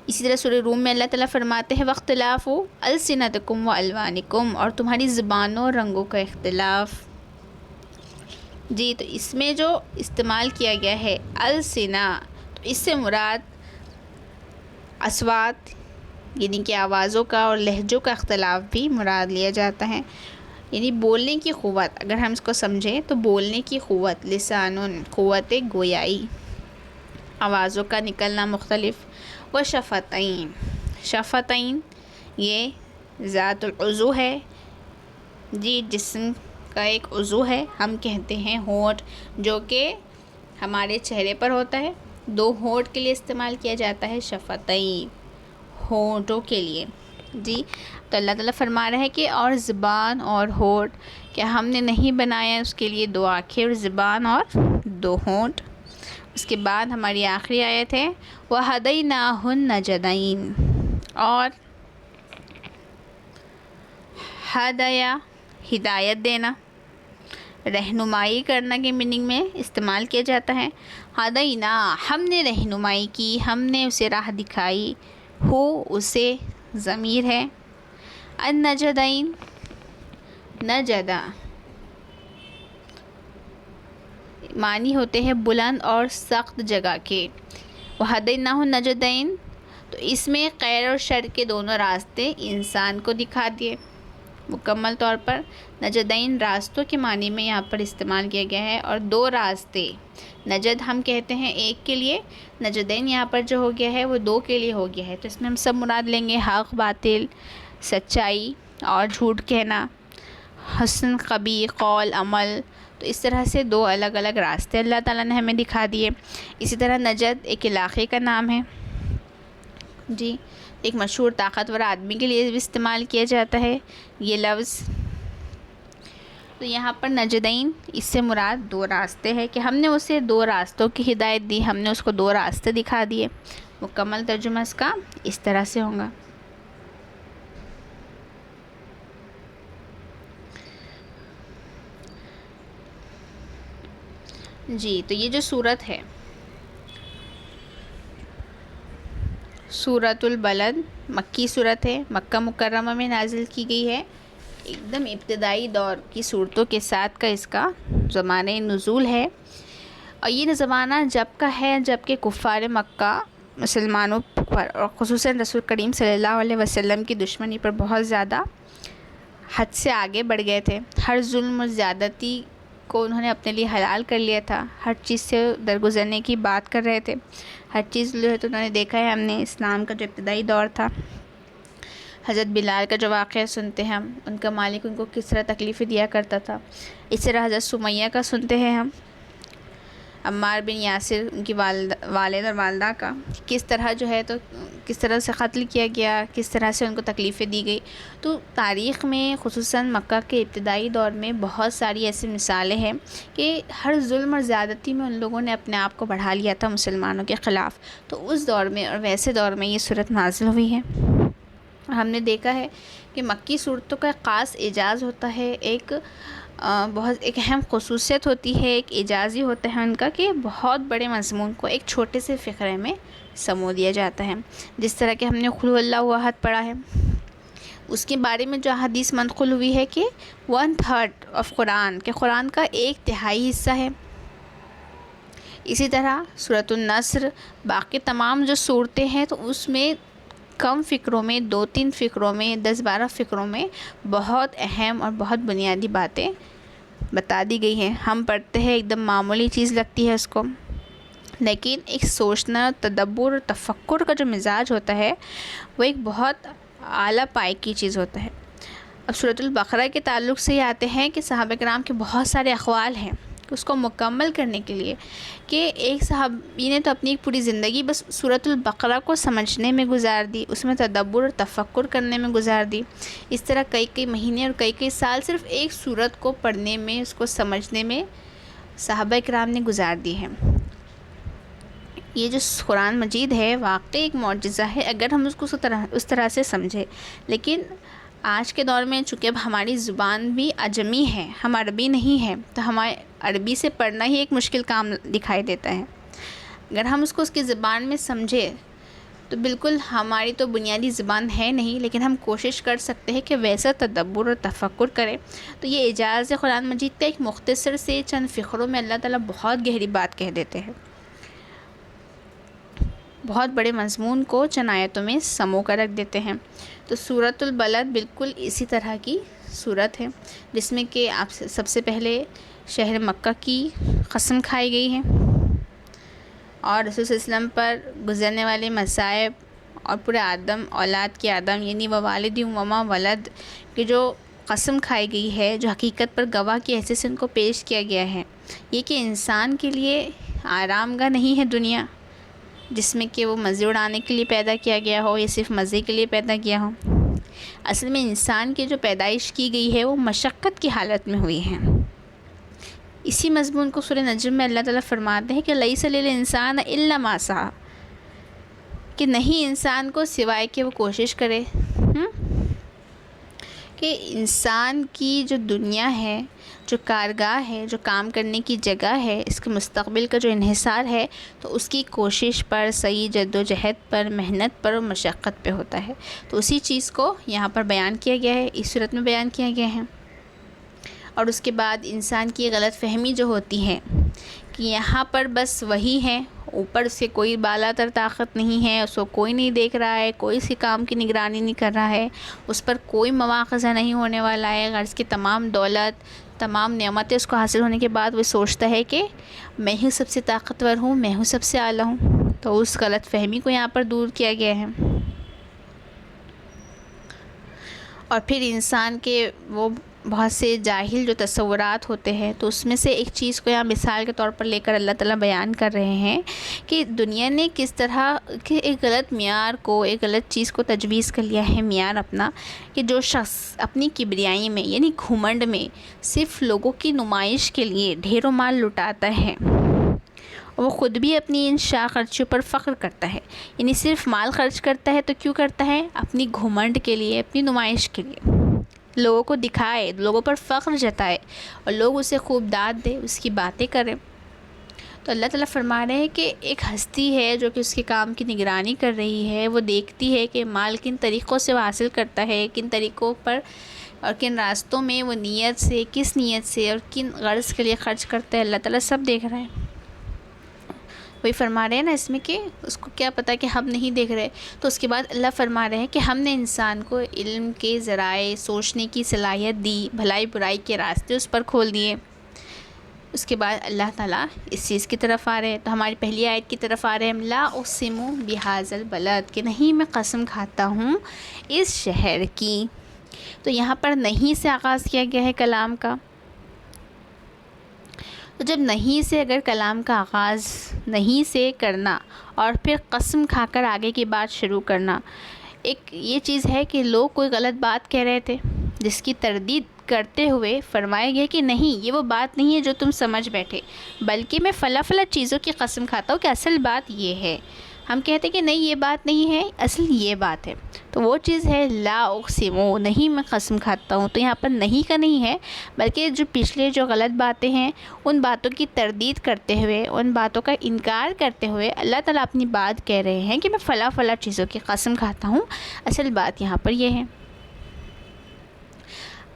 اسی طرح سورہ روم میں اللہ تعالیٰ فرماتے ہیں وَاخْتِلَافُ أَلْسِنَتِكُمْ وَأَلْوَانِكُمْ، اور تمہاری زبانوں اور رنگوں کا اختلاف۔ جی تو اس میں جو استعمال کیا گیا ہے السنہ، تو اس سے مراد اصوات یعنی کہ آوازوں کا اور لہجوں کا اختلاف بھی مراد لیا جاتا ہے، یعنی بولنے کی قوت۔ اگر ہم اس کو سمجھیں تو بولنے کی قوت، لسانن قوت گویائی، آوازوں کا نکلنا مختلف۔ و شفتین، شفتین یہ ذات العضو ہے جی، جسم کا ایک عضو ہے، ہم کہتے ہیں ہونٹ، جو کہ ہمارے چہرے پر ہوتا ہے۔ 2 ہونٹ کے لیے استعمال کیا جاتا ہے شفتین، ہونٹوں کے لیے جی۔ تو اللہ تعالیٰ فرما رہا ہے کہ اور زبان اور ہونٹ، کیا ہم نے نہیں بنایا اس کے لیے 2 آنکھیں اور زبان اور 2 ہونٹ۔ اس کے بعد ہماری آخری آیت ہے وَهَدَيْنَاهُ النَّجْدَيْنِ، اور ہدایہ ہدایت دینا، رہنمائی کرنا کے میننگ میں استعمال کیا جاتا ہے۔ ہدینا ہم نے رہنمائی کی، ہم نے اسے راہ دکھائی، ہو اسے ضمیر ہے۔ النجدین نجدہ معنی ہوتے ہیں بلند اور سخت جگہ کے۔ وَهَدَيْنَاهُ النَّجْدَيْنِ، تو اس میں خیر اور شر کے دونوں راستے انسان کو دکھا دیے۔ مکمل طور پر نجدین راستوں کے معنی میں یہاں پر استعمال کیا گیا ہے، اور 2 راستے، نجد ہم کہتے ہیں ایک کے لیے، نجدین یہاں پر جو ہو گیا ہے وہ 2 کے لیے ہو گیا ہے۔ تو اس میں ہم سب مراد لیں گے حق باطل، سچائی اور جھوٹ کہنا، حسن قبیح، قول عمل۔ تو اس طرح سے 2 الگ الگ راستے اللہ تعالیٰ نے ہمیں دکھا دیے۔ اسی طرح نجد ایک علاقے کا نام ہے جی، ایک مشہور طاقتور آدمی کے لیے بھی استعمال کیا جاتا ہے یہ لفظ۔ تو یہاں پر نجدین اس سے مراد 2 راستے ہے کہ ہم نے اسے 2 راستوں کی ہدایت دی، ہم نے اس کو 2 راستے دکھا دیے۔ مکمل ترجمہ اس کا اس طرح سے ہوگا۔ جی تو یہ جو صورت ہے سورۃ البلد مکی صورت ہے، مکہ مکرمہ میں نازل کی گئی ہے، ایک دم ابتدائی دور کی صورتوں کے ساتھ کا اس کا زمانہ نزول ہے۔ اور یہ زمانہ جب کا ہے جب کہ کفار مکہ مسلمانوں پر اور خصوصاً رسول کریم صلی اللہ علیہ وسلم کی دشمنی پر بہت زیادہ حد سے آگے بڑھ گئے تھے۔ ہر ظلم اور زیادتی کو انہوں نے اپنے لیے حلال کر لیا تھا، ہر چیز سے درگزرنے کی بات کر رہے تھے، ہر چیز جو ہے تو انہوں نے دیکھا ہے۔ ہم نے اسلام کا جو ابتدائی دور تھا، حضرت بلال کا جو واقعہ سنتے ہیں ہم، ان کا مالک ان کو کس طرح تکلیفیں دیا کرتا تھا۔ اس طرح حضرت سمیہ کا سنتے ہیں ہم، عمار بن یاسر ان کی والد اور والدہ کا کس طرح جو ہے تو کس طرح سے قتل کیا گیا، کس طرح سے ان کو تکلیفیں دی گئی۔ تو تاریخ میں خصوصاً مکہ کے ابتدائی دور میں بہت ساری ایسی مثالیں ہیں کہ ہر ظلم اور زیادتی میں ان لوگوں نے اپنے آپ کو بڑھا لیا تھا مسلمانوں کے خلاف۔ تو اس دور میں اور ویسے دور میں یہ صورت نازل ہوئی ہے۔ ہم نے دیکھا ہے کہ مکی صورتوں کا خاص اعجاز ہوتا ہے، ایک اہم خصوصیت ہوتی ہے، ایک اعجازی ہوتا ہے ان کا کہ بہت بڑے مضمون کو ایک چھوٹے سے فقرے میں سمو دیا جاتا ہے۔ جس طرح کہ ہم نے قل هو اللہ احد پڑھا ہے، اس کے بارے میں جو حدیث منقول ہوئی ہے کہ 1/3 آف قرآن، کہ قرآن کا 1/3 حصہ ہے۔ اسی طرح سورۃ النصر، باقی تمام جو صورتیں ہیں تو اس میں کم فقروں میں، 2-3 فقروں میں، 10-12 فقروں میں بہت اہم اور بہت بنیادی باتیں بتا دی گئی ہیں۔ ہم پڑھتے ہیں ایک دم معمولی چیز لگتی ہے اس کو، لیکن ایک سوچنا، تدبر اور تفکر کا جو مزاج ہوتا ہے وہ ایک بہت اعلیٰ پائے کی چیز ہوتا ہے۔ اب سورۃ البقرہ کے تعلق سے یہ آتے ہیں کہ صحابہ کرام کے بہت سارے اقوال ہیں اس کو مکمل کرنے کے لیے، کہ ایک صحابی نے تو اپنی پوری زندگی بس سورۃ البقرہ کو سمجھنے میں گزار دی، اس میں تدبر اور تفکر کرنے میں گزار دی۔ اس طرح کئی مہینے اور کئی سال صرف ایک سورت کو پڑھنے میں، اس کو سمجھنے میں صحابہ کرام نے گزار دی ہے۔ یہ جو قرآن مجید ہے واقعی ایک معجزہ ہے اگر ہم اس کو اس طرح سے سمجھیں، لیکن آج کے دور میں چونکہ اب ہماری زبان بھی اجمی ہے، ہم عربی نہیں ہے، تو ہمارے عربی سے پڑھنا ہی ایک مشکل کام دکھائی دیتا ہے۔ اگر ہم اس کو اس کی زبان میں سمجھیں تو بالکل ہماری تو بنیادی زبان ہے نہیں، لیکن ہم کوشش کر سکتے ہیں کہ ویسا تدبر اور تفکر کریں۔ تو یہ اعجاز قرآن مجید کا ایک مختصر سے چند فقروں میں اللہ تعالیٰ بہت گہری بات کہہ دیتے ہیں، بہت بڑے مضمون کو چند آیتوں میں سمو کر رکھ دیتے ہیں۔ تو سورۃ البلد بالکل اسی طرح کی سورت ہے، جس میں کہ آپ سب سے پہلے شہر مکہ کی قسم کھائی گئی ہے، اور رسول صلی اللہ علیہ وسلم پر گزرنے والے مصائب اور پورے آدم اولاد کے آدم یعنی ووالد وما ولد کی جو قسم کھائی گئی ہے، جو حقیقت پر گواہ کی حیثیت سے ان کو پیش کیا گیا ہے، یہ کہ انسان کے لیے آرام گاہ نہیں ہے دنیا، جس میں کہ وہ مزے اڑانے کے لیے پیدا کیا گیا ہو یا صرف مزے کے لیے پیدا کیا ہو۔ اصل میں انسان کی جو پیدائش کی گئی ہے وہ مشقت کی حالت میں ہوئی ہے۔ اسی مضمون کو سورہ نجم میں اللہ تعالیٰ فرماتے ہیں کہ لیس للانسان الا ما سعی، کہ نہیں انسان کو سوائے کہ وہ کوشش کرے، کہ انسان کی جو دنیا ہے، جو کارگاہ ہے، جو کام کرنے کی جگہ ہے، اس کے مستقبل کا جو انحصار ہے تو اس کی کوشش پر، صحیح جد و جہد پر، محنت پر اور مشقت پہ ہوتا ہے۔ تو اسی چیز کو یہاں پر بیان کیا گیا ہے، اس صورت میں بیان کیا گیا ہے۔ اور اس کے بعد انسان کی غلط فہمی جو ہوتی ہے کہ یہاں پر بس وہی ہے، اوپر سے کوئی بالا تر طاقت نہیں ہے، اس کو کوئی نہیں دیکھ رہا ہے، کوئی اس کے کام کی نگرانی نہیں کر رہا ہے، اس پر کوئی مواخذہ نہیں ہونے والا ہے، غرض کی تمام دولت، تمام نعمتیں اس کو حاصل ہونے کے بعد وہ سوچتا ہے کہ میں ہی سب سے طاقتور ہوں، میں ہوں سب سے اعلیٰ ہوں۔ تو اس غلط فہمی کو یہاں پر دور کیا گیا ہے۔ اور پھر انسان کے وہ بہت سے جاہل جو تصورات ہوتے ہیں، تو اس میں سے ایک چیز کو یہاں مثال کے طور پر لے کر اللہ تعالیٰ بیان کر رہے ہیں کہ دنیا نے کس طرح کہ ایک غلط معیار کو، ایک غلط چیز کو تجویز کر لیا ہے معیار اپنا، کہ جو شخص اپنی کبریائی میں یعنی گھمنڈ میں صرف لوگوں کی نمائش کے لیے ڈھیروں مال لٹاتا ہے، وہ خود بھی اپنی ان شاہ خرچیوں پر فخر کرتا ہے، یعنی صرف مال خرچ کرتا ہے تو کیوں کرتا ہے؟ اپنی گھمنڈ کے لیے، اپنی نمائش کے لیے، لوگوں کو دکھائے، لوگوں پر فخر جتائے اور لوگ اسے خوب داد دے، اس کی باتیں کریں۔ تو اللہ تعالیٰ فرما رہے ہیں کہ ایک ہستی ہے جو کہ اس کے کام کی نگرانی کر رہی ہے، وہ دیکھتی ہے کہ مال کن طریقوں سے وہ حاصل کرتا ہے، کن طریقوں پر اور کن راستوں میں وہ نیت سے، کس نیت سے اور کن غرض کے لیے خرچ کرتا ہے، اللہ تعالیٰ سب دیکھ رہے ہیں۔ وہی فرما رہے ہیں نا اس میں کہ اس کو کیا پتہ کہ ہم نہیں دیکھ رہے۔ تو اس کے بعد اللہ فرما رہے ہیں کہ ہم نے انسان کو علم کے ذرائع، سوچنے کی صلاحیت دی، بھلائی برائی کے راستے اس پر کھول دیے۔ اس کے بعد اللہ تعالیٰ اس چیز کی طرف آ رہے ہیں، تو ہماری پہلی آیت کی طرف آ رہے ہیں، لا اقسم بہذا البلد، کہ نہیں میں قسم کھاتا ہوں اس شہر کی۔ تو یہاں پر نہیں سے آغاز کیا گیا ہے کلام کا۔ تو جب نہیں سے اگر کلام کا آغاز نہیں سے کرنا اور پھر قسم کھا کر آگے کی بات شروع کرنا، ایک یہ چیز ہے کہ لوگ کوئی غلط بات کہہ رہے تھے جس کی تردید کرتے ہوئے فرمایا گیا کہ نہیں، یہ وہ بات نہیں ہے جو تم سمجھ بیٹھے، بلکہ میں فلاں فلاں چیزوں کی قسم کھاتا ہوں کہ اصل بات یہ ہے۔ ہم کہتے ہیں کہ نہیں یہ بات نہیں ہے، اصل یہ بات ہے، تو وہ چیز ہے لا اقسمو، نہیں میں قسم کھاتا ہوں۔ تو یہاں پر نہیں کا نہیں ہے، بلکہ جو پچھلے جو غلط باتیں ہیں ان باتوں کی تردید کرتے ہوئے، ان باتوں کا انکار کرتے ہوئے اللہ تعالیٰ اپنی بات کہہ رہے ہیں کہ میں فلاں فلاں چیزوں کی قسم کھاتا ہوں۔ اصل بات یہاں پر یہ ہے۔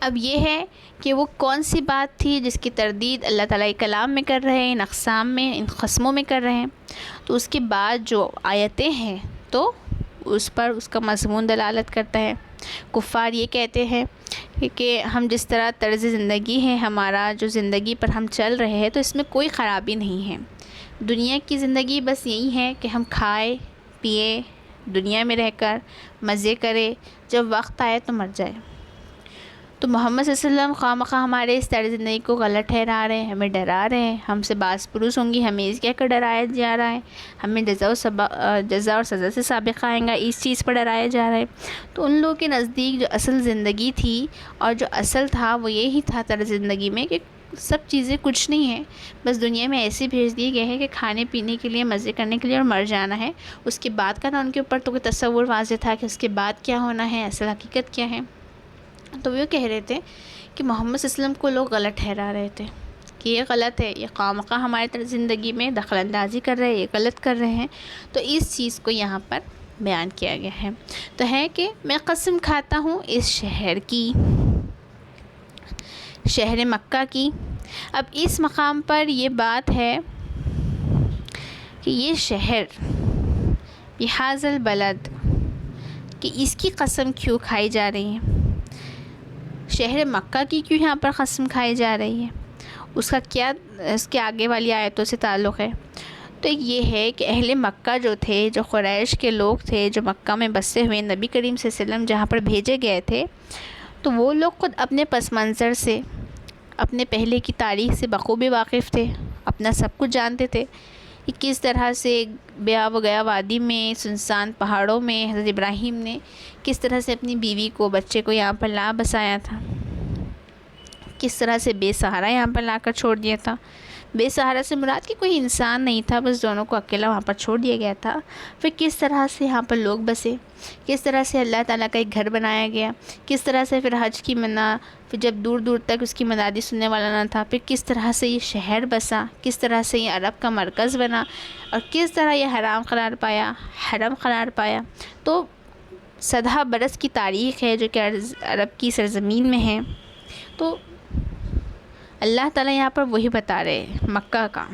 اب یہ ہے کہ وہ کون سی بات تھی جس کی تردید اللہ تعالیٰ کلام میں کر رہے ہیں، ان اقسام میں، ان قسموں میں کر رہے ہیں، تو اس کے بعد جو آیتیں ہیں تو اس پر اس کا مضمون دلالت کرتا ہے۔ کفار یہ کہتے ہیں کہ ہم جس طرح طرز زندگی ہے ہمارا، جو زندگی پر ہم چل رہے ہیں، تو اس میں کوئی خرابی نہیں ہے، دنیا کی زندگی بس یہی ہے کہ ہم کھائے پیے، دنیا میں رہ کر مزے کرے، جب وقت آئے تو مر جائے۔ تو محمد صلی اللہ علیہ وسلم خواہ مخواہ ہمارے اس طرز زندگی کو غلط ٹھہرا رہے ہیں، ہمیں ڈرا رہے ہیں، ہم سے باز پرس ہوں گی، ہمیں اس کہہ کر ڈرایا جا رہا ہے، ہمیں جزا اور سزا سے سابقہ آئیں گا، اس چیز پر ڈرایا جا رہا ہے۔ تو ان لوگوں کے نزدیک جو اصل زندگی تھی اور جو اصل تھا وہ یہی تھا طرز زندگی میں، کہ سب چیزیں کچھ نہیں ہیں، بس دنیا میں ایسے بھیج دیے گئے ہیں کہ کھانے پینے کے لیے، مزے کرنے کے لیے اور مر جانا ہے۔ اس کے بعد کا نہ ان کے اوپر تو کوئی تصور واضح تھا کہ اس کے بعد کیا ہونا ہے، اصل حقیقت کیا ہے۔ تو وہ کہہ رہے تھے کہ محمد صلی اللہ علیہ وسلم کو لوگ غلط ٹھہرا رہے تھے کہ یہ غلط ہے، یہ خواہ مخواہ ہمارے طرز زندگی میں دخل اندازی کر رہے ہیں، یہ غلط کر رہے ہیں۔ تو اس چیز کو یہاں پر بیان کیا گیا ہے۔ تو ہے کہ میں قسم کھاتا ہوں اس شہر کی، شہر مکہ کی۔ اب اس مقام پر یہ بات ہے کہ یہ شہر بہذا البلد، کہ اس کی قسم کیوں کھائی جا رہی ہے، شہر مکہ کی کیوں یہاں پر قسم کھائی جا رہی ہے، اس کا کیا اس کے آگے والی آیتوں سے تعلق ہے۔ تو یہ ہے کہ اہل مکہ جو تھے، جو قریش کے لوگ تھے، جو مکہ میں بسے ہوئے، نبی کریم صلی اللہ علیہ وسلم جہاں پر بھیجے گئے تھے، تو وہ لوگ خود اپنے پس منظر سے، اپنے پہلے کی تاریخ سے بخوبی واقف تھے، اپنا سب کچھ جانتے تھے کہ کس طرح سے بیابہ و گیا وادی میں، سنسان پہاڑوں میں حضرت ابراہیم نے کس طرح سے اپنی بیوی کو، بچے کو یہاں پر لا بسایا تھا، کس طرح سے بے سہارا یہاں پر لا کر چھوڑ دیا تھا۔ بے سہارا سے مراد کہ کوئی انسان نہیں تھا، بس دونوں کو اکیلا وہاں پر چھوڑ دیا گیا تھا۔ پھر کس طرح سے یہاں پر لوگ بسے، کس طرح سے اللہ تعالیٰ کا ایک گھر بنایا گیا، کس طرح سے پھر حج کی پھر جب دور دور تک اس کی منادی سننے والا نہ تھا، پھر کس طرح سے یہ شہر بسا، کس طرح سے یہ عرب کا مرکز بنا، اور کس طرح یہ حرام قرار پایا، حرم قرار پایا۔ تو صدہ برس کی تاریخ ہے جو کہ عرب کی سرزمین میں ہے۔ تو اللہ تعالیٰ یہاں پر وہی بتا رہے ہیں مکہ کا،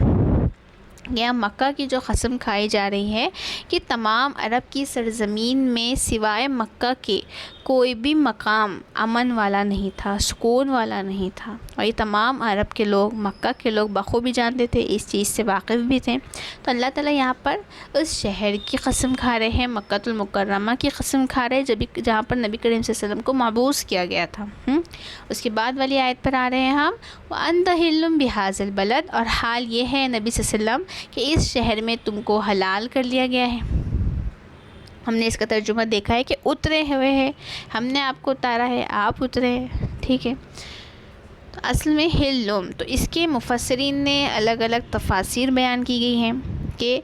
یہاں مکہ کی جو قسم کھائی جا رہی ہے کہ تمام عرب کی سرزمین میں سوائے مکہ کے کوئی بھی مقام امن والا نہیں تھا، سکون والا نہیں تھا، اور یہ تمام عرب کے لوگ، مکہ کے لوگ بخوبی جانتے تھے، اس چیز سے واقف بھی تھے۔ تو اللہ تعالیٰ یہاں پر اس شہر کی قسم کھا رہے ہیں، مکہ المکرمہ کی قسم کھا رہے ہیں، جہاں پر نبی کریم صلی اللہ علیہ وسلم کو مبعوث کیا گیا تھا۔ اس کے بعد والی آیت پر آ رہے ہیں ہم، وَأَنْتَ حِلٌّ بِهَٰذَا الْبَلَدِ، اور حال یہ ہے نبی صلی اللہ علیہ وسلم کہ اس شہر میں تم کو حلال کر لیا گیا ہے۔ ہم نے اس کا ترجمہ دیکھا ہے کہ اترے ہوئے ہیں، ہم نے آپ کو اتارا ہے، آپ اترے ہیں، ٹھیک ہے۔ تو اصل میں حلم، تو اس کے مفسرین نے الگ الگ تفاسیر بیان کی گئی ہیں کہ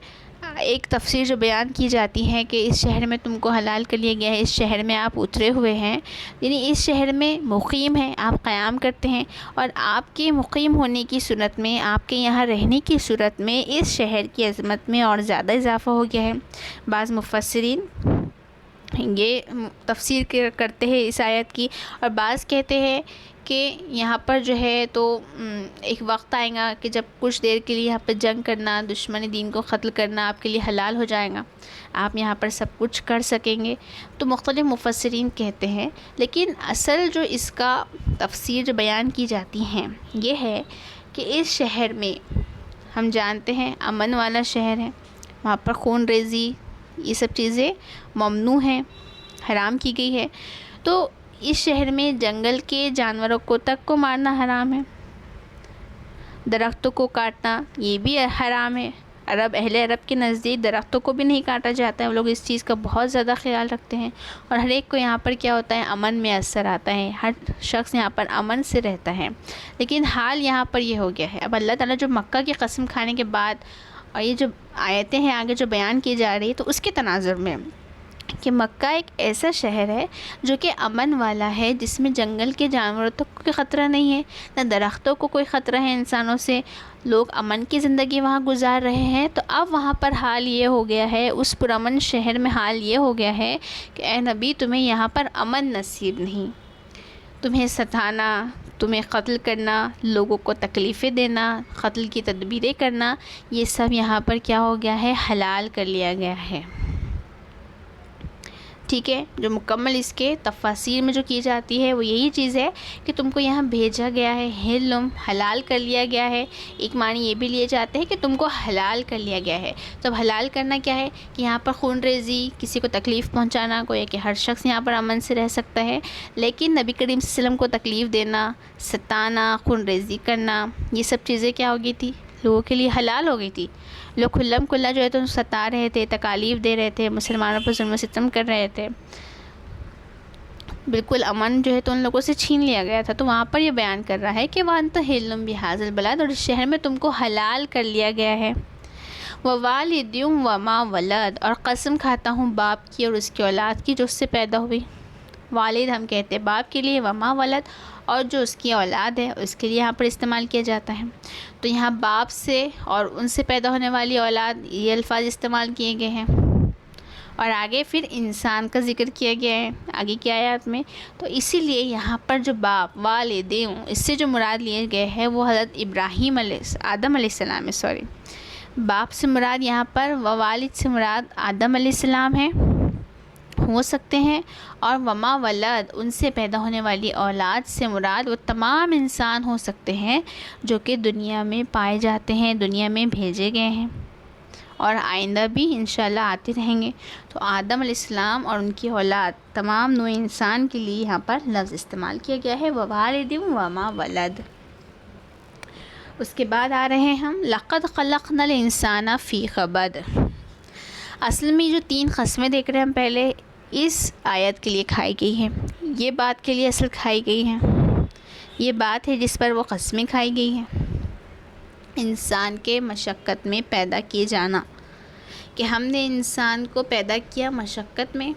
ایک تفسیر جو بیان کی جاتی ہے کہ اس شہر میں تم کو حلال کر لیا گیا ہے، اس شہر میں آپ اترے ہوئے ہیں، یعنی اس شہر میں مقیم ہیں، آپ قیام کرتے ہیں، اور آپ کے مقیم ہونے کی صورت میں، آپ کے یہاں رہنے کی صورت میں اس شہر کی عظمت میں اور زیادہ اضافہ ہو گیا ہے۔ بعض مفسرین یہ تفسیر کرتے ہیں اس آیت کی، اور بعض کہتے ہیں کہ یہاں پر جو ہے تو ایک وقت آئے گا کہ جب کچھ دیر کے لیے یہاں پر جنگ کرنا، دشمن دین کو قتل کرنا آپ کے لیے حلال ہو جائے گا، آپ یہاں پر سب کچھ کر سکیں گے۔ تو مختلف مفسرین کہتے ہیں، لیکن اصل جو اس کا تفسیر جو بیان کی جاتی ہیں یہ ہے کہ اس شہر میں ہم جانتے ہیں امن والا شہر ہے، وہاں پر خون ریزی یہ سب چیزیں ممنوع ہیں، حرام کی گئی ہے۔ تو اس شہر میں جنگل کے جانوروں کو تک کو مارنا حرام ہے، درختوں کو کاٹنا یہ بھی حرام ہے۔ اہل عرب کے نزدیک درختوں کو بھی نہیں کاٹا جاتا ہے، وہ لوگ اس چیز کا بہت زیادہ خیال رکھتے ہیں، اور ہر ایک کو یہاں پر کیا ہوتا ہے، امن میں اثر آتا ہے، ہر شخص یہاں پر امن سے رہتا ہے۔ لیکن حال یہاں پر یہ ہو گیا ہے، اب اللہ تعالیٰ جو مکہ کی قسم کھانے کے بعد اور یہ جو آیتیں ہیں آگے جو بیان کی جا رہی ہے تو اس کے تناظر میں کہ مکہ ایک ایسا شہر ہے جو کہ امن والا ہے، جس میں جنگل کے جانوروں تک کوئی خطرہ نہیں ہے، نہ درختوں کو کوئی خطرہ ہے انسانوں سے، لوگ امن کی زندگی وہاں گزار رہے ہیں۔ تو اب وہاں پر حال یہ ہو گیا ہے، اس پرامن شہر میں حال یہ ہو گیا ہے کہ اے نبی تمہیں یہاں پر امن نصیب نہیں، تمہیں ستانا، تمہیں قتل کرنا، لوگوں کو تکلیفیں دینا، قتل کی تدبیریں کرنا، یہ سب یہاں پر کیا ہو گیا ہے، حلال کر لیا گیا ہے۔ ٹھیک ہے، جو مکمل اس کے تفاسیر میں جو کی جاتی ہے وہ یہی چیز ہے کہ تم کو یہاں بھیجا گیا ہے، حلم حلال کر لیا گیا ہے۔ ایک معنی یہ بھی لیے جاتے ہیں کہ تم کو حلال کر لیا گیا ہے۔ تو اب حلال کرنا کیا ہے کہ یہاں پر خون ریزی، کسی کو تکلیف پہنچانا، کوئی کہ ہر شخص یہاں پر امن سے رہ سکتا ہے، لیکن نبی کریم صلی اللہ علیہ وسلم کو تکلیف دینا، ستانا، خون ریزی کرنا، یہ سب چیزیں کیا ہو گئی تھی، لوگوں کے لیے حلال ہو گئی تھی۔ لوگ کھلم کھلا جو ہے تو ستا رہے تھے، تکالیف دے رہے تھے، مسلمانوں پر ظلم و ستم کر رہے تھے، بالکل امن جو ہے تو ان لوگوں سے چھین لیا گیا تھا۔ تو وہاں پر یہ بیان کر رہا ہے کہ وَأَنْتَ حِلٌّ بِهَٰذَا الْبَلَدِ، اور اس شہر میں تم کو حلال کر لیا گیا ہے۔ وَوَالِدٍ وَمَا وَلَدَ، اور قسم کھاتا ہوں باپ کی اور اس کی اولاد کی جو اس سے پیدا ہوئی۔ والد ہم کہتے ہیں باپ کے لیے، وما ولد، اور جو اس کی اولاد ہے اس کے لیے یہاں پر استعمال کیا جاتا ہے۔ تو یہاں باپ سے اور ان سے پیدا ہونے والی اولاد یہ الفاظ استعمال کیے گئے ہیں، اور آگے پھر انسان کا ذکر کیا گیا ہے آگے کی آیات میں۔ تو اسی لیے یہاں پر جو باپ والدین، اس سے جو مراد لیے گئے ہیں وہ حضرت آدم علیہ السلام ہے، باپ سے مراد یہاں پر والد سے مراد آدم علیہ السلام ہے، ہو سکتے ہیں، اور وما ولد، ان سے پیدا ہونے والی اولاد سے مراد وہ تمام انسان ہو سکتے ہیں جو کہ دنیا میں پائے جاتے ہیں، دنیا میں بھیجے گئے ہیں اور آئندہ بھی انشاءاللہ آتے رہیں گے۔ تو آدم علیہ السلام اور ان کی اولاد تمام نوع انسان کے لیے یہاں پر لفظ استعمال کیا گیا ہے، ووالد وما ولد۔ اس کے بعد آ رہے ہیں ہم لقد خلقنا الانسان فی کبد۔ اصل میں جو 3 قسمیں دیکھ رہے ہیں ہم پہلے، اس آیت کے لیے کھائی گئی ہیں، یہ بات کے لیے اصل کھائی گئی ہیں، یہ بات ہے جس پر وہ قسمیں کھائی گئی ہیں۔ انسان کے مشقت میں پیدا کیے جانا، کہ ہم نے انسان کو پیدا کیا مشقت میں،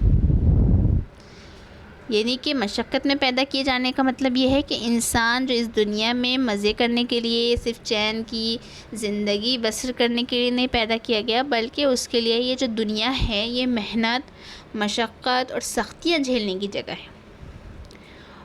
یعنی کہ مشقت میں پیدا کیے جانے کا مطلب یہ ہے کہ انسان جو اس دنیا میں مزے کرنے کے لیے، صرف چین کی زندگی بسر کرنے کے لیے نہیں پیدا کیا گیا، بلکہ اس کے لیے یہ جو دنیا ہے یہ محنت، مشقت اور سختیاں جھیلنے کی جگہ ہے،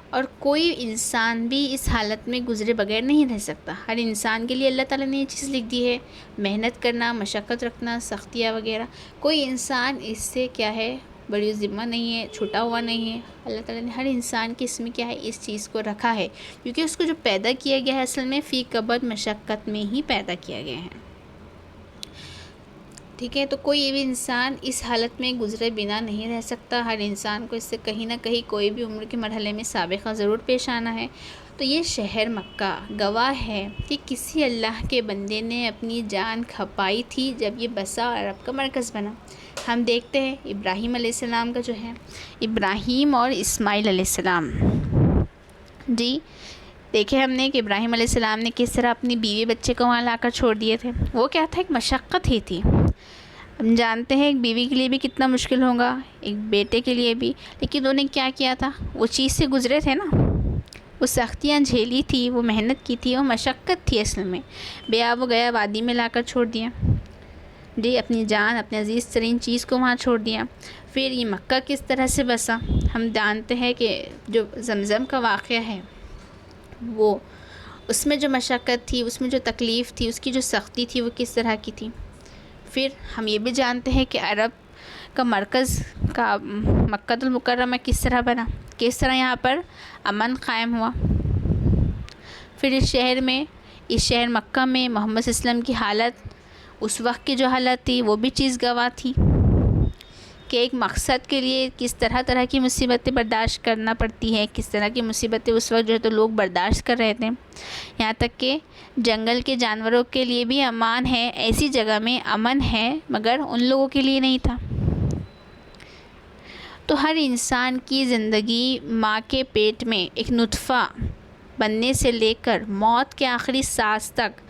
اور کوئی انسان بھی اس حالت میں گزرے بغیر نہیں رہ سکتا۔ ہر انسان کے لیے اللہ تعالیٰ نے یہ چیز لکھ دی ہے، محنت کرنا، مشقت رکھنا، سختیاں وغیرہ۔ کوئی انسان اس سے کیا ہے بڑی ذمہ نہیں ہے، چھوٹا ہوا نہیں ہے۔ اللہ تعالیٰ نے ہر انسان کے اس میں کیا ہے اس چیز کو رکھا ہے، کیونکہ اس کو جو پیدا کیا گیا ہے اصل میں فی کبد، مشقت میں ہی پیدا کیا گیا ہے۔ ٹھیک ہے، تو کوئی بھی انسان اس حالت میں گزرے بنا نہیں رہ سکتا، ہر انسان کو اس سے کہیں نہ کہیں کوئی بھی عمر کے مرحلے میں سابقہ ضرور پیش آنا ہے۔ تو یہ شہر مکہ گواہ ہے کہ کسی اللہ کے بندے نے اپنی جان کھپائی تھی جب یہ بسا عرب کا مرکز بنا۔ ہم دیکھتے ہیں ابراہیم علیہ السلام کا جو ہے، ابراہیم اور اسماعیل علیہ السلام، جی دیکھیں ہم نے کہ ابراہیم علیہ السلام نے کس طرح اپنی بیوی بچے کو وہاں لا کر چھوڑ دیے تھے۔ وہ کیا تھا، ایک مشقت ہی تھی۔ ہم جانتے ہیں ایک بیوی کے لیے بھی کتنا مشکل ہوگا، ایک بیٹے کے لیے بھی، لیکن انہوں نے کیا کیا تھا، وہ چیز سے گزرے تھے نا، وہ سختیاں جھیلی تھی، وہ محنت کی تھی، وہ مشقت تھی اصل میں۔ بے آب و گیا وادی میں لا کر چھوڑ دیا، جی اپنی جان، اپنے عزیز ترین چیز کو وہاں چھوڑ دیا۔ پھر یہ مکہ کس طرح سے بسا، ہم جانتے ہیں کہ جو زمزم کا واقعہ ہے وہ اس میں جو مشقت تھی، اس میں جو تکلیف تھی، اس کی جو سختی تھی وہ کس طرح کی تھی۔ پھر ہم یہ بھی جانتے ہیں کہ عرب کا مرکز کا مکہ المکرمہ کس طرح بنا، کس طرح یہاں پر امن قائم ہوا۔ پھر اس شہر مکہ میں محمد صلی اللہ علیہ وسلم کی حالت، اس وقت کی جو حالت تھی وہ بھی چیز گواہ تھی کہ ایک مقصد کے لیے کس طرح کی مصیبتیں برداشت کرنا پڑتی ہے، کس طرح کی مصیبتیں اس وقت جو ہے تو لوگ برداشت کر رہے تھے، یہاں تک کہ جنگل کے جانوروں کے لیے بھی امان ہے، ایسی جگہ میں امن ہے مگر ان لوگوں کے لیے نہیں تھا۔ تو ہر انسان کی زندگی ماں کے پیٹ میں ایک نطفہ بننے سے لے کر موت کے آخری سانس تک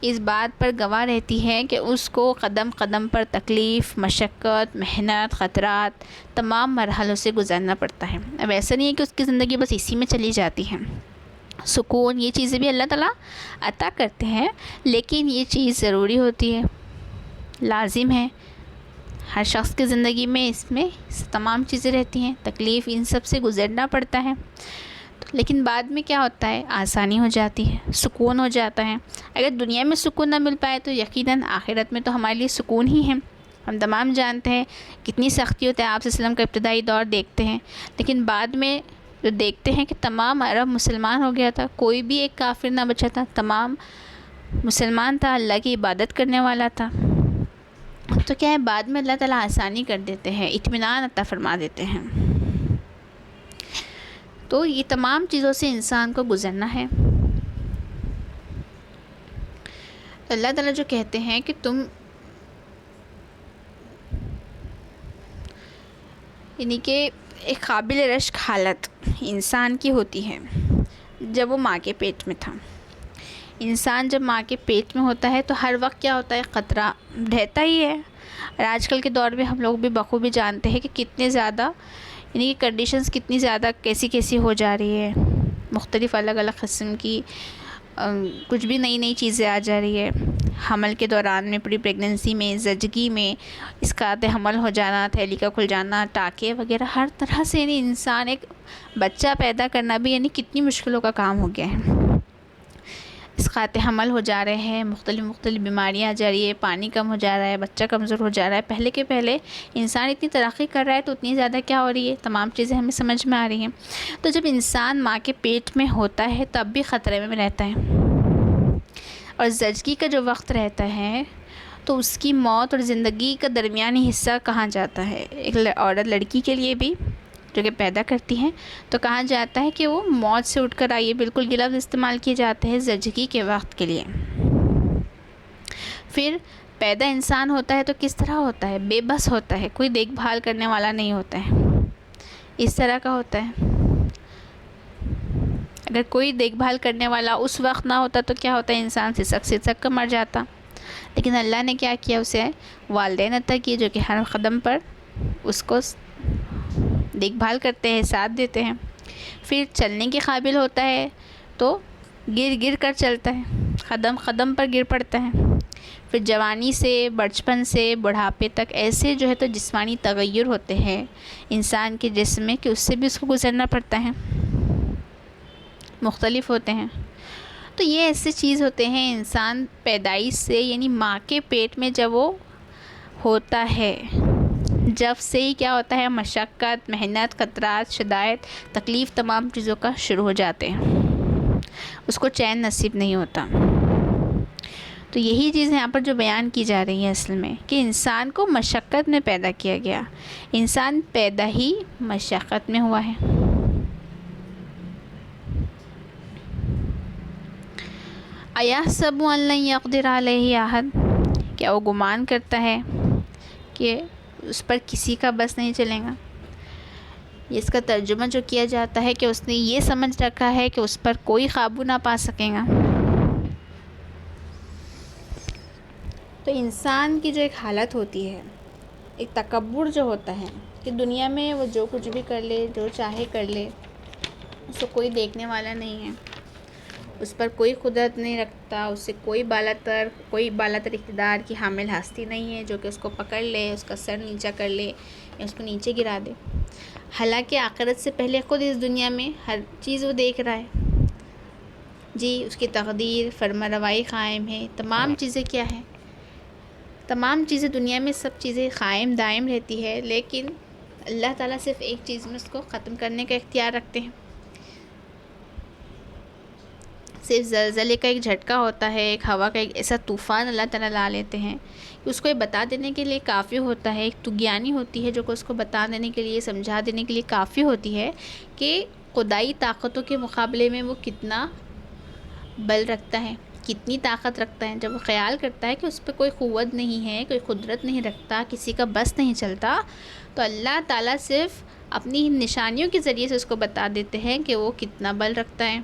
اس بات پر گواہ رہتی ہے کہ اس کو قدم قدم پر تکلیف، مشقت، محنت، خطرات، تمام مرحلوں سے گزرنا پڑتا ہے۔ اب ایسا نہیں ہے کہ اس کی زندگی بس اسی میں چلی جاتی ہے۔ سکون، یہ چیزیں بھی اللہ تعالیٰ عطا کرتے ہیں، لیکن یہ چیز ضروری ہوتی ہے، لازم ہے۔ ہر شخص کی زندگی میں اس میں تمام چیزیں رہتی ہیں، تکلیف، ان سب سے گزرنا پڑتا ہے، لیکن بعد میں کیا ہوتا ہے؟ آسانی ہو جاتی ہے، سکون ہو جاتا ہے۔ اگر دنیا میں سکون نہ مل پائے تو یقیناً آخرت میں تو ہمارے لیے سکون ہی ہے۔ ہم تمام جانتے ہیں کتنی سختی ہوتا ہے، آپ صلی اللہ علیہ وسلم کا ابتدائی دور دیکھتے ہیں، لیکن بعد میں جو دیکھتے ہیں کہ تمام عرب مسلمان ہو گیا تھا، کوئی بھی ایک کافر نہ بچا تھا، تمام مسلمان تھا، اللہ کی عبادت کرنے والا تھا۔ تو کیا ہے، بعد میں اللہ تعالیٰ آسانی کر دیتے ہیں، اطمینان عطا فرما دیتے ہیں۔ تو یہ تمام چیزوں سے انسان کو گزرنا ہے۔ اللہ تعالیٰ جو کہتے ہیں کہ تم یعنی کہ ایک قابل رشک حالت انسان کی ہوتی ہے جب وہ ماں کے پیٹ میں تھا۔ انسان جب ماں کے پیٹ میں ہوتا ہے تو ہر وقت کیا ہوتا ہے؟ خطرہ رہتا ہی ہے۔ اور آج کل کے دور میں ہم لوگ بھی بخوبی جانتے ہیں کہ کتنے زیادہ یعنی کہ کنڈیشنز کتنی زیادہ کیسی ہو جا رہی ہے، مختلف الگ الگ قسم کی کچھ بھی نئی نئی چیزیں آ جا رہی ہے۔ حمل کے دوران میں، پری پریگننسی میں، زچگی میں، اسقاط حمل ہو جانا، تھیلی کا کھل جانا، ٹانکے وغیرہ، ہر طرح سے یعنی انسان ایک بچہ پیدا کرنا بھی یعنی کتنی مشکلوں کا کام ہو گیا ہے۔ اسقاط حمل ہو جا رہے ہیں، مختلف بیماریاں آ جا رہی ہے، پانی کم ہو جا رہا ہے، بچہ کمزور ہو جا رہا ہے۔ پہلے کے پہلے انسان اتنی ترقی کر رہا ہے تو اتنی زیادہ کیا ہو رہی ہے، تمام چیزیں ہمیں سمجھ میں آ رہی ہیں۔ تو جب انسان ماں کے پیٹ میں ہوتا ہے تب بھی خطرے میں رہتا ہے، اور زچگی کا جو وقت رہتا ہے تو اس کی موت اور زندگی کا درمیانی حصہ کہاں جاتا ہے؟ ایک عورت لڑکی کے لیے بھی جو کہ پیدا کرتی ہیں تو کہا جاتا ہے کہ وہ موت سے اٹھ کر آئیے، بالکل یہ لفظ استعمال کیے جاتے ہیں زچگی کے وقت کے لیے۔ پھر پیدا انسان ہوتا ہے تو کس طرح ہوتا ہے؟ بے بس ہوتا ہے، کوئی دیکھ بھال کرنے والا نہیں ہوتا ہے، اس طرح کا ہوتا ہے۔ اگر کوئی دیکھ بھال کرنے والا اس وقت نہ ہوتا تو کیا ہوتا ہے؟ انسان سسک کر مر جاتا، لیکن اللہ نے کیا کیا؟ اسے والدین عطا کیے جو کہ ہر قدم پر اس کو دیکھ بھال کرتے ہیں، ساتھ دیتے ہیں۔ پھر چلنے کے قابل ہوتا ہے تو گر کر چلتا ہے، قدم قدم پر گر پڑتا ہے۔ پھر جوانی سے، بچپن سے بڑھاپے تک ایسے جو ہے تو جسمانی تغیر ہوتے ہیں انسان کے جسم میں کہ اس سے بھی اس کو گزرنا پڑتا ہے، مختلف ہوتے ہیں۔ تو یہ ایسے چیز ہوتے ہیں انسان پیدائش سے یعنی ماں کے پیٹ میں جب وہ ہوتا ہے، جب سے ہی کیا ہوتا ہے؟ مشقت، محنت، خطرات، شدائد، تکلیف، تمام چیزوں کا شروع ہو جاتے ہیں، اس کو چین نصیب نہیں ہوتا۔ تو یہی چیز یہاں پر جو بیان کی جا رہی ہے اصل میں کہ انسان کو مشقت میں پیدا کیا گیا، انسان پیدا ہی مشقت میں ہوا ہے۔ اَیَحْسَبُ أَن لَّن يَقْدِرَ عَلَيْهِ أَحَدٌ، کیا وہ گمان کرتا ہے کہ اس پر کسی کا بس نہیں چلے گا؟ اس کا ترجمہ جو کیا جاتا ہے کہ اس نے یہ سمجھ رکھا ہے کہ اس پر کوئی قابو نہ پا سکے گا۔ تو انسان کی جو ایک حالت ہوتی ہے، ایک تکبر جو ہوتا ہے کہ دنیا میں وہ جو کچھ بھی کر لے، جو چاہے کر لے، اس کو کوئی دیکھنے والا نہیں ہے، اس پر کوئی قدرت نہیں رکھتا، اس سے کوئی بالاتر اقتدار کی حامل ہستی نہیں ہے جو کہ اس کو پکڑ لے، اس کا سر نیچا کر لے یا اس کو نیچے گرا دے۔ حالانکہ آخرت سے پہلے خود اس دنیا میں ہر چیز وہ دیکھ رہا ہے، جی اس کی تقدیر، فرمانروائی قائم ہے، تمام چیزیں کیا ہیں؟ تمام چیزیں دنیا میں سب چیزیں قائم دائم رہتی ہے، لیکن اللہ تعالیٰ صرف ایک چیز میں اس کو ختم کرنے کا اختیار رکھتے ہیں۔ صرف زلزلے کا ایک جھٹکا ہوتا ہے، ایک ہوا کا ایک ایسا طوفان اللہ تعالیٰ لا لیتے ہیں کہ اس کو یہ بتا دینے کے لیے کافی ہوتا ہے، ایک طغیانی ہوتی ہے جو کہ اس کو بتا دینے کے لیے، سمجھا دینے کے لیے کافی ہوتی ہے کہ خدائی طاقتوں کے مقابلے میں وہ کتنا بل رکھتا ہے، کتنی طاقت رکھتا ہے۔ جب وہ خیال کرتا ہے کہ اس پہ کوئی قوت نہیں ہے، کوئی قدرت نہیں رکھتا، کسی کا بس نہیں چلتا، تو اللہ تعالیٰ صرف اپنی نشانیوں کے ذریعے سے اس کو بتا دیتے ہیں کہ وہ کتنا بل رکھتا ہے۔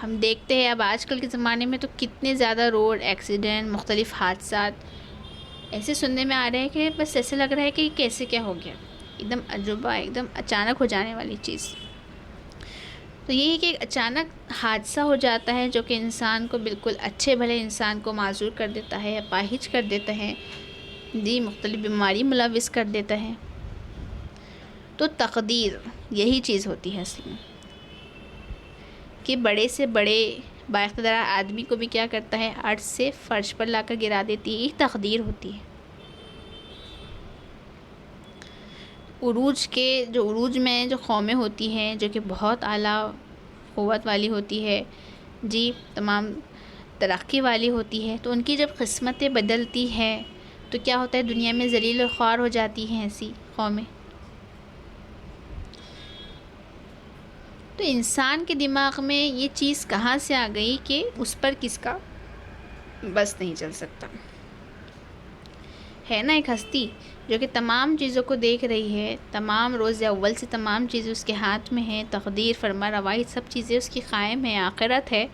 ہم دیکھتے ہیں اب آج کل کے زمانے میں تو کتنے زیادہ روڈ ایکسیڈنٹ، مختلف حادثات ایسے سننے میں آ رہے ہیں کہ بس ایسے لگ رہا ہے کہ کیسے کیا ہو گیا، ایک دم عجوبہ، ایک دم اچانک ہو جانے والی چیز۔ تو یہی کہ ایک اچانک حادثہ ہو جاتا ہے جو کہ انسان کو، بالکل اچھے بھلے انسان کو معذور کر دیتا ہے، اپاہج کر دیتا ہے، جی مختلف بیماری ملوث کر دیتا ہے۔ تو تقدیر یہی چیز ہوتی ہے اصل میں، کہ بڑے سے بڑے بااقتدار آدمی کو بھی کیا کرتا ہے، عرش سے فرش پر لا کر گرا دیتی ہے، یہ تقدیر ہوتی ہے۔ عروج میں جو قومیں ہوتی ہیں جو کہ بہت اعلیٰ قوت والی ہوتی ہے، جی تمام ترقی والی ہوتی ہے، تو ان کی جب قسمتیں بدلتی ہے تو کیا ہوتا ہے، دنیا میں ذلیل و خوار ہو جاتی ہیں ایسی قومیں۔ تو انسان کے دماغ میں یہ چیز کہاں سے آ گئی کہ اس پر کس کا بس نہیں چل سکتا؟ ہے نا ایک ہستی جو کہ تمام چیزوں کو دیکھ رہی ہے، تمام روز اول سے تمام چیزیں اس کے ہاتھ میں ہیں، تقدیر، فرما روائی، سب چیزیں اس کی قائم ہیں، آخرت ہے۔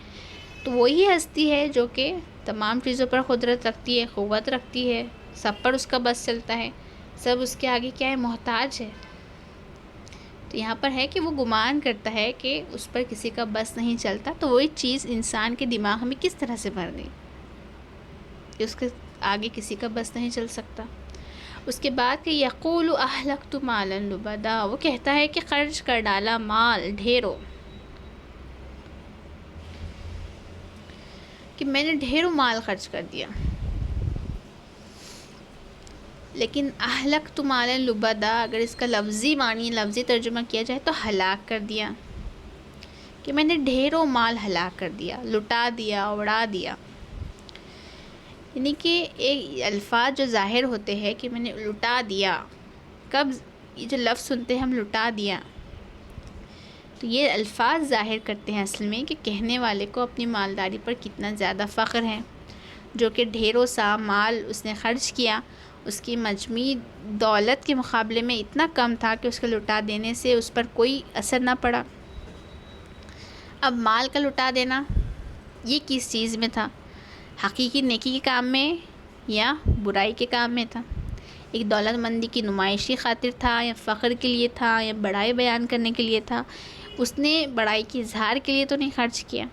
تو وہی ہستی ہے جو کہ تمام چیزوں پر قدرت رکھتی ہے، قوت رکھتی ہے، سب پر اس کا بس چلتا ہے، سب اس کے آگے کیا ہے، محتاج ہے۔ تو یہاں پر ہے کہ وہ گمان کرتا ہے کہ اس پر کسی کا بس نہیں چلتا، تو وہی چیز انسان کے دماغ میں کس طرح سے بھر گئی کہ اس کے آگے کسی کا بس نہیں چل سکتا۔ اس کے بعد کہ یقول اہلکت مالا لبدا، وہ کہتا ہے کہ خرچ کر ڈالا مال ڈھیروں، کہ میں نے ڈھیروں مال خرچ کر دیا۔ لیکن اہلکت مالا لبدا اگر اس کا لفظی معنی، لفظی ترجمہ کیا جائے تو ہلاک کر دیا، کہ میں نے ڈھیروں مال ہلاک کر دیا، لٹا دیا، اڑا دیا۔ یعنی کہ ایک الفاظ جو ظاہر ہوتے ہیں کہ میں نے لٹا دیا، کب یہ جو لفظ سنتے ہیں ہم لٹا دیا، تو یہ الفاظ ظاہر کرتے ہیں اصل میں کہ کہنے والے کو اپنی مالداری پر کتنا زیادہ فخر ہے، جو کہ ڈھیروں سا مال اس نے خرچ کیا، اس کی مجموعی دولت کے مقابلے میں اتنا کم تھا کہ اس کے لٹا دینے سے اس پر کوئی اثر نہ پڑا۔ اب مال کا لٹا دینا یہ کس چیز میں تھا، حقیقی نیکی کے کام میں یا برائی کے کام میں تھا؟ ایک دولت مندی کی نمائشی خاطر تھا، یا فخر کے لیے تھا، یا بڑائی بیان کرنے کے لیے تھا؟ اس نے بڑائی کی اظہار کے لیے تو نہیں خرچ کیا۔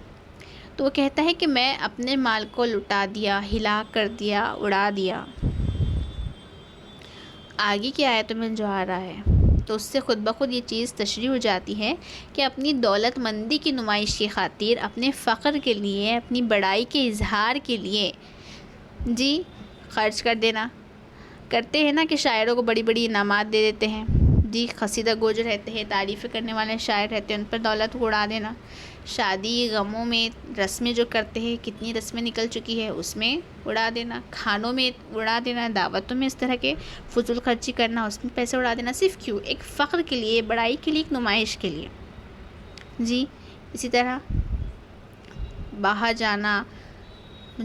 تو وہ کہتا ہے کہ میں اپنے مال کو لٹا دیا، ہلاک کر دیا، اڑا دیا۔ آگے کی آیتوں میں جو آ رہا ہے تو اس سے خود بخود یہ چیز تشریح ہو جاتی ہے کہ اپنی دولت مندی کی نمائش کی خاطر، اپنے فخر کے لیے، اپنی بڑائی کے اظہار کے لیے جی خرچ کر دینا۔ کرتے ہیں نا کہ شاعروں کو بڑی بڑی انعامات دے دیتے ہیں، جی قصیدہ گو جو رہتے ہیں، تعریفیں کرنے والے شاعر رہتے ہیں، ان پر دولت کو اڑا دینا۔ شادی غموں میں رسمیں جو کرتے ہیں، کتنی رسمیں نکل چکی ہے، اس میں اڑا دینا، کھانوں میں اڑا دینا، دعوتوں میں اس طرح کے فضول خرچی کرنا، اس میں پیسے اڑا دینا، صرف کیوں؟ ایک فخر کے لیے، بڑائی کے لیے، ایک نمائش کے لیے۔ جی اسی طرح باہر جانا،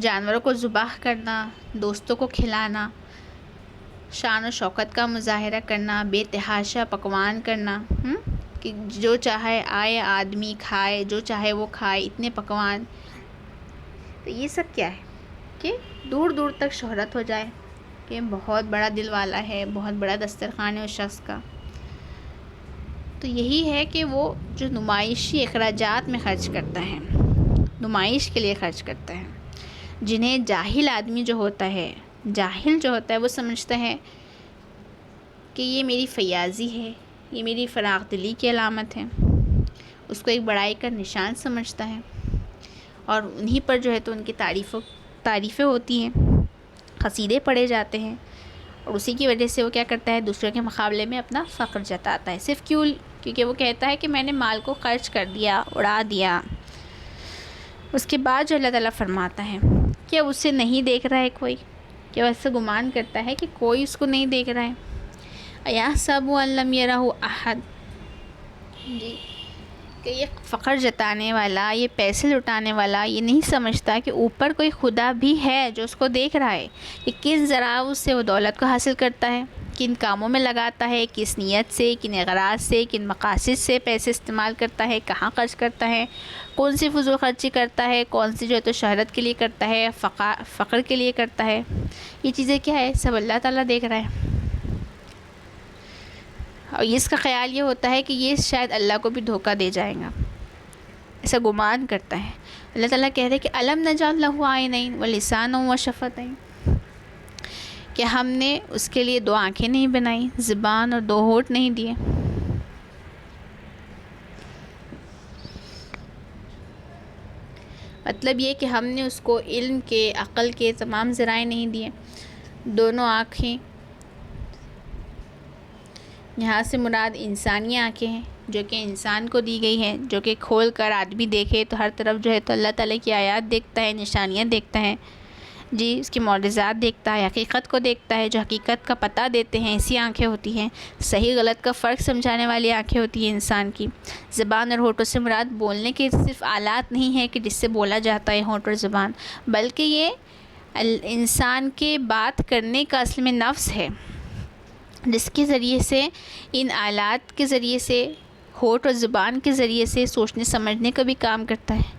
جانوروں کو ذبح کرنا، دوستوں کو کھلانا، شان و شوکت کا مظاہرہ کرنا، بے تحاشا پکوان کرنا، کہ جو چاہے آئے آدمی کھائے، جو چاہے وہ کھائے، اتنے پکوان۔ تو یہ سب کیا ہے کہ دور دور تک شہرت ہو جائے کہ بہت بڑا دل والا ہے، بہت بڑا دسترخوان ہے اس شخص کا۔ تو یہی ہے کہ وہ جو نمائشی اخراجات میں خرچ کرتا ہے، نمائش کے لیے خرچ کرتا ہے، جنہیں جاہل آدمی جو ہوتا ہے، وہ سمجھتا ہے کہ یہ میری فیاضی ہے، یہ میری فراغ دلی کی علامت ہے، اس کو ایک بڑائی کا نشان سمجھتا ہے، اور انہی پر جو ہے تو ان کی تعریفیں ہوتی ہیں، قصیدے پڑھے جاتے ہیں، اور اسی کی وجہ سے وہ کیا کرتا ہے، دوسروں کے مقابلے میں اپنا فخر جتاتا ہے، صرف کیونکہ وہ کہتا ہے کہ میں نے مال کو خرچ کر دیا، اڑا دیا۔ اس کے بعد جو اللہ تعالیٰ فرماتا ہے کہ اسے نہیں دیکھ رہا ہے کوئی، کہ وہ ایسا گمان کرتا ہے کہ کوئی اس کو نہیں دیکھ رہا ہے۔ اَيَحْسَبُ أَن لَّمْ يَرَهُ أَحَدٌ، جی کہ یہ فخر جتانے والا، یہ پیسے لٹانے والا یہ نہیں سمجھتا کہ اوپر کوئی خدا بھی ہے جو اس کو دیکھ رہا ہے، کہ کس ذرا اس سے وہ دولت کو حاصل کرتا ہے، کن کاموں میں لگاتا ہے، کس نیت سے، کن اغراض سے، کن مقاصد سے پیسے استعمال کرتا ہے، کہاں خرچ کرتا ہے، کون سی فضول خرچی کرتا ہے، کون سی جو ہے تو شہرت کے لیے کرتا ہے، فقر کے لیے کرتا ہے، یہ چیزیں کیا ہے سب اللہ تعالیٰ دیکھ رہا ہے۔ اور اس کا خیال یہ ہوتا ہے کہ یہ شاید اللہ کو بھی دھوکہ دے جائے گا، ایسا گمان کرتا ہے۔ اللہ تعالیٰ کہہ رہے کہ الم نجعل لہ عینین ولسانا وشفتین، کہ ہم نے اس کے لیے 2 آنکھیں نہیں بنائیں، زبان اور 2 ہونٹ نہیں دیے۔ مطلب یہ کہ ہم نے اس کو علم کے، عقل کے تمام ذرائع نہیں دیے۔ دونوں آنکھیں، یہاں سے مراد انسانی آنکھیں ہیں جو کہ انسان کو دی گئی ہے، جو کہ کھول کر آدمی دیکھے تو ہر طرف جو ہے تو اللہ تعالیٰ کی آیات دیکھتا ہے، نشانیاں دیکھتا ہے، جی اس کی معجزات دیکھتا ہے، حقیقت کو دیکھتا ہے، جو حقیقت کا پتہ دیتے ہیں، ایسی آنکھیں ہوتی ہیں۔ صحیح غلط کا فرق سمجھانے والی آنکھیں ہوتی ہیں انسان کی۔ زبان اور ہونٹوں سے مراد بولنے کے صرف آلات نہیں ہے کہ جس سے بولا جاتا ہے ہونٹ اور زبان، بلکہ یہ انسان کے بات کرنے کا اصل میں نفس ہے، جس کے ذریعے سے، ان آلات کے ذریعے سے، ہونٹ اور زبان کے ذریعے سے سوچنے سمجھنے کا بھی کام کرتا ہے۔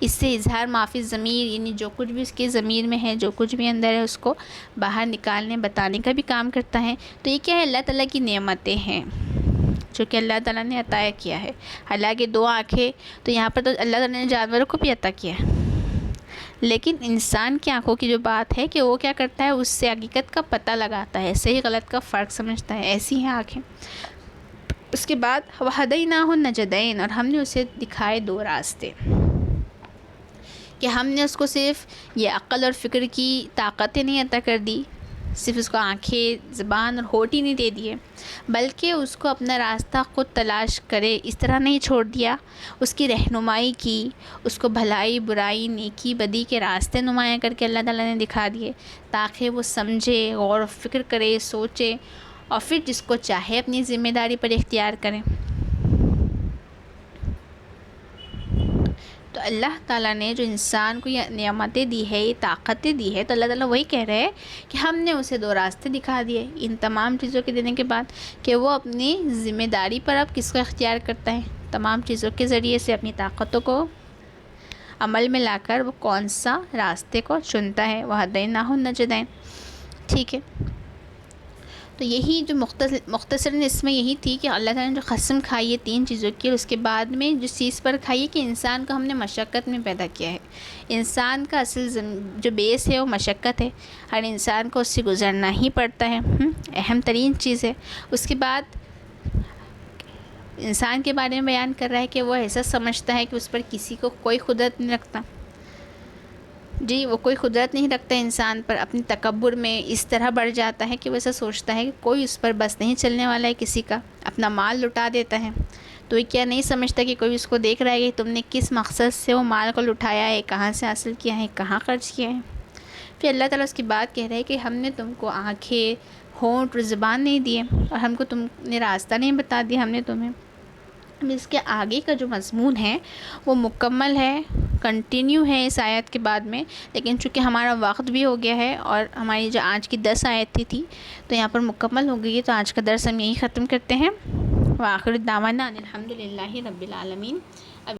اس سے اظہار معافی ضمیر، یعنی جو کچھ بھی اس کے ضمیر میں ہے، جو کچھ بھی اندر ہے، اس کو باہر نکالنے بتانے کا بھی کام کرتا ہے۔ تو یہ کیا ہے؟ اللہ تعالیٰ کی نعمتیں ہیں جو کہ اللہ تعالیٰ نے عطا کیا ہے۔ حالانکہ 2 آنکھیں تو یہاں پر تو اللہ تعالیٰ نے جانوروں کو بھی عطا کیا ہے، لیکن انسان کی آنکھوں کی جو بات ہے کہ وہ کیا کرتا ہے، اس سے حقیقت کا پتہ لگاتا ہے، صحیح غلط کا فرق سمجھتا ہے، ایسی ہیں آنکھیں۔ اس کے بعد وَهَدَيْنَاهُ النَّجْدَيْنِ، اور ہم نے اسے دکھائے 2 راستے، کہ ہم نے اس کو صرف یہ عقل اور فکر کی طاقتیں نہیں عطا کر دی، صرف اس کو آنکھیں، زبان اور ہونٹ ہی نہیں دے دیے، بلکہ اس کو اپنا راستہ خود تلاش کرے اس طرح نہیں چھوڑ دیا، اس کی رہنمائی کی، اس کو بھلائی برائی نیکی بدی کے راستے نمایاں کر کے اللہ تعالیٰ نے دکھا دیے، تاکہ وہ سمجھے، غور و فکر کرے، سوچے، اور پھر جس کو چاہے اپنی ذمہ داری پر اختیار کریں۔ تو اللہ تعالیٰ نے جو انسان کو یہ نعمتیں دی ہے، یہ طاقتیں دی ہے، تو اللہ تعالیٰ وہی کہہ رہے ہیں کہ ہم نے اسے 2 راستے دکھا دیے ان تمام چیزوں کے دینے کے بعد، کہ وہ اپنی ذمہ داری پر اب کس کو اختیار کرتا ہے، تمام چیزوں کے ذریعے سے اپنی طاقتوں کو عمل میں لا کر وہ کون سا راستے کو چنتا ہے۔ وَهَدَيْنَاهُ النَّجْدَيْنِ، ٹھیک ہے۔ تو یہی جو مختصراً اس میں یہی تھی کہ اللہ تعالیٰ نے جو قسم کھائی ہے 3 چیزوں کی، اور اس کے بعد میں جس چیز پر کھائی ہے کہ انسان کو ہم نے مشقت میں پیدا کیا ہے۔ انسان کا اصل جو بیس ہے وہ مشقت ہے، ہر انسان کو اس سے گزرنا ہی پڑتا ہے، اہم ترین چیز ہے۔ اس کے بعد انسان کے بارے میں بیان کر رہا ہے کہ وہ ایسا سمجھتا ہے کہ اس پر کسی کو کوئی قدرت نہیں رکھتا، جی وہ کوئی قدرت نہیں رکھتا انسان پر، اپنی تکبر میں اس طرح بڑھ جاتا ہے کہ وہ ایسا سوچتا ہے کہ کوئی اس پر بس نہیں چلنے والا ہے کسی کا، اپنا مال لٹا دیتا ہے۔ تو یہ کیا نہیں سمجھتا کہ کوئی اس کو دیکھ رہا ہے کہ تم نے کس مقصد سے وہ مال کو لٹایا ہے، کہاں سے حاصل کیا ہے، کہاں خرچ کیا ہے۔ پھر اللہ تعالیٰ اس کی بات کہہ رہے کہ ہم نے تم کو آنکھیں، ہونٹ اور زبان نہیں دیے، اور ہم کو تم نے راستہ نہیں بتا دیا ہم نے تمہیں۔ اس کے آگے کا جو مضمون ہے وہ مکمل ہے، کنٹینیو ہے اس آیت کے بعد میں، لیکن چونکہ ہمارا وقت بھی ہو گیا ہے اور ہماری جو آج کی 10 آیتیں تھی تو یہاں پر مکمل ہو گئی ہے، تو آج کا درس ہم یہیں ختم کرتے ہیں۔ وآخر دعوانا ان الحمد للہ رب العالمین۔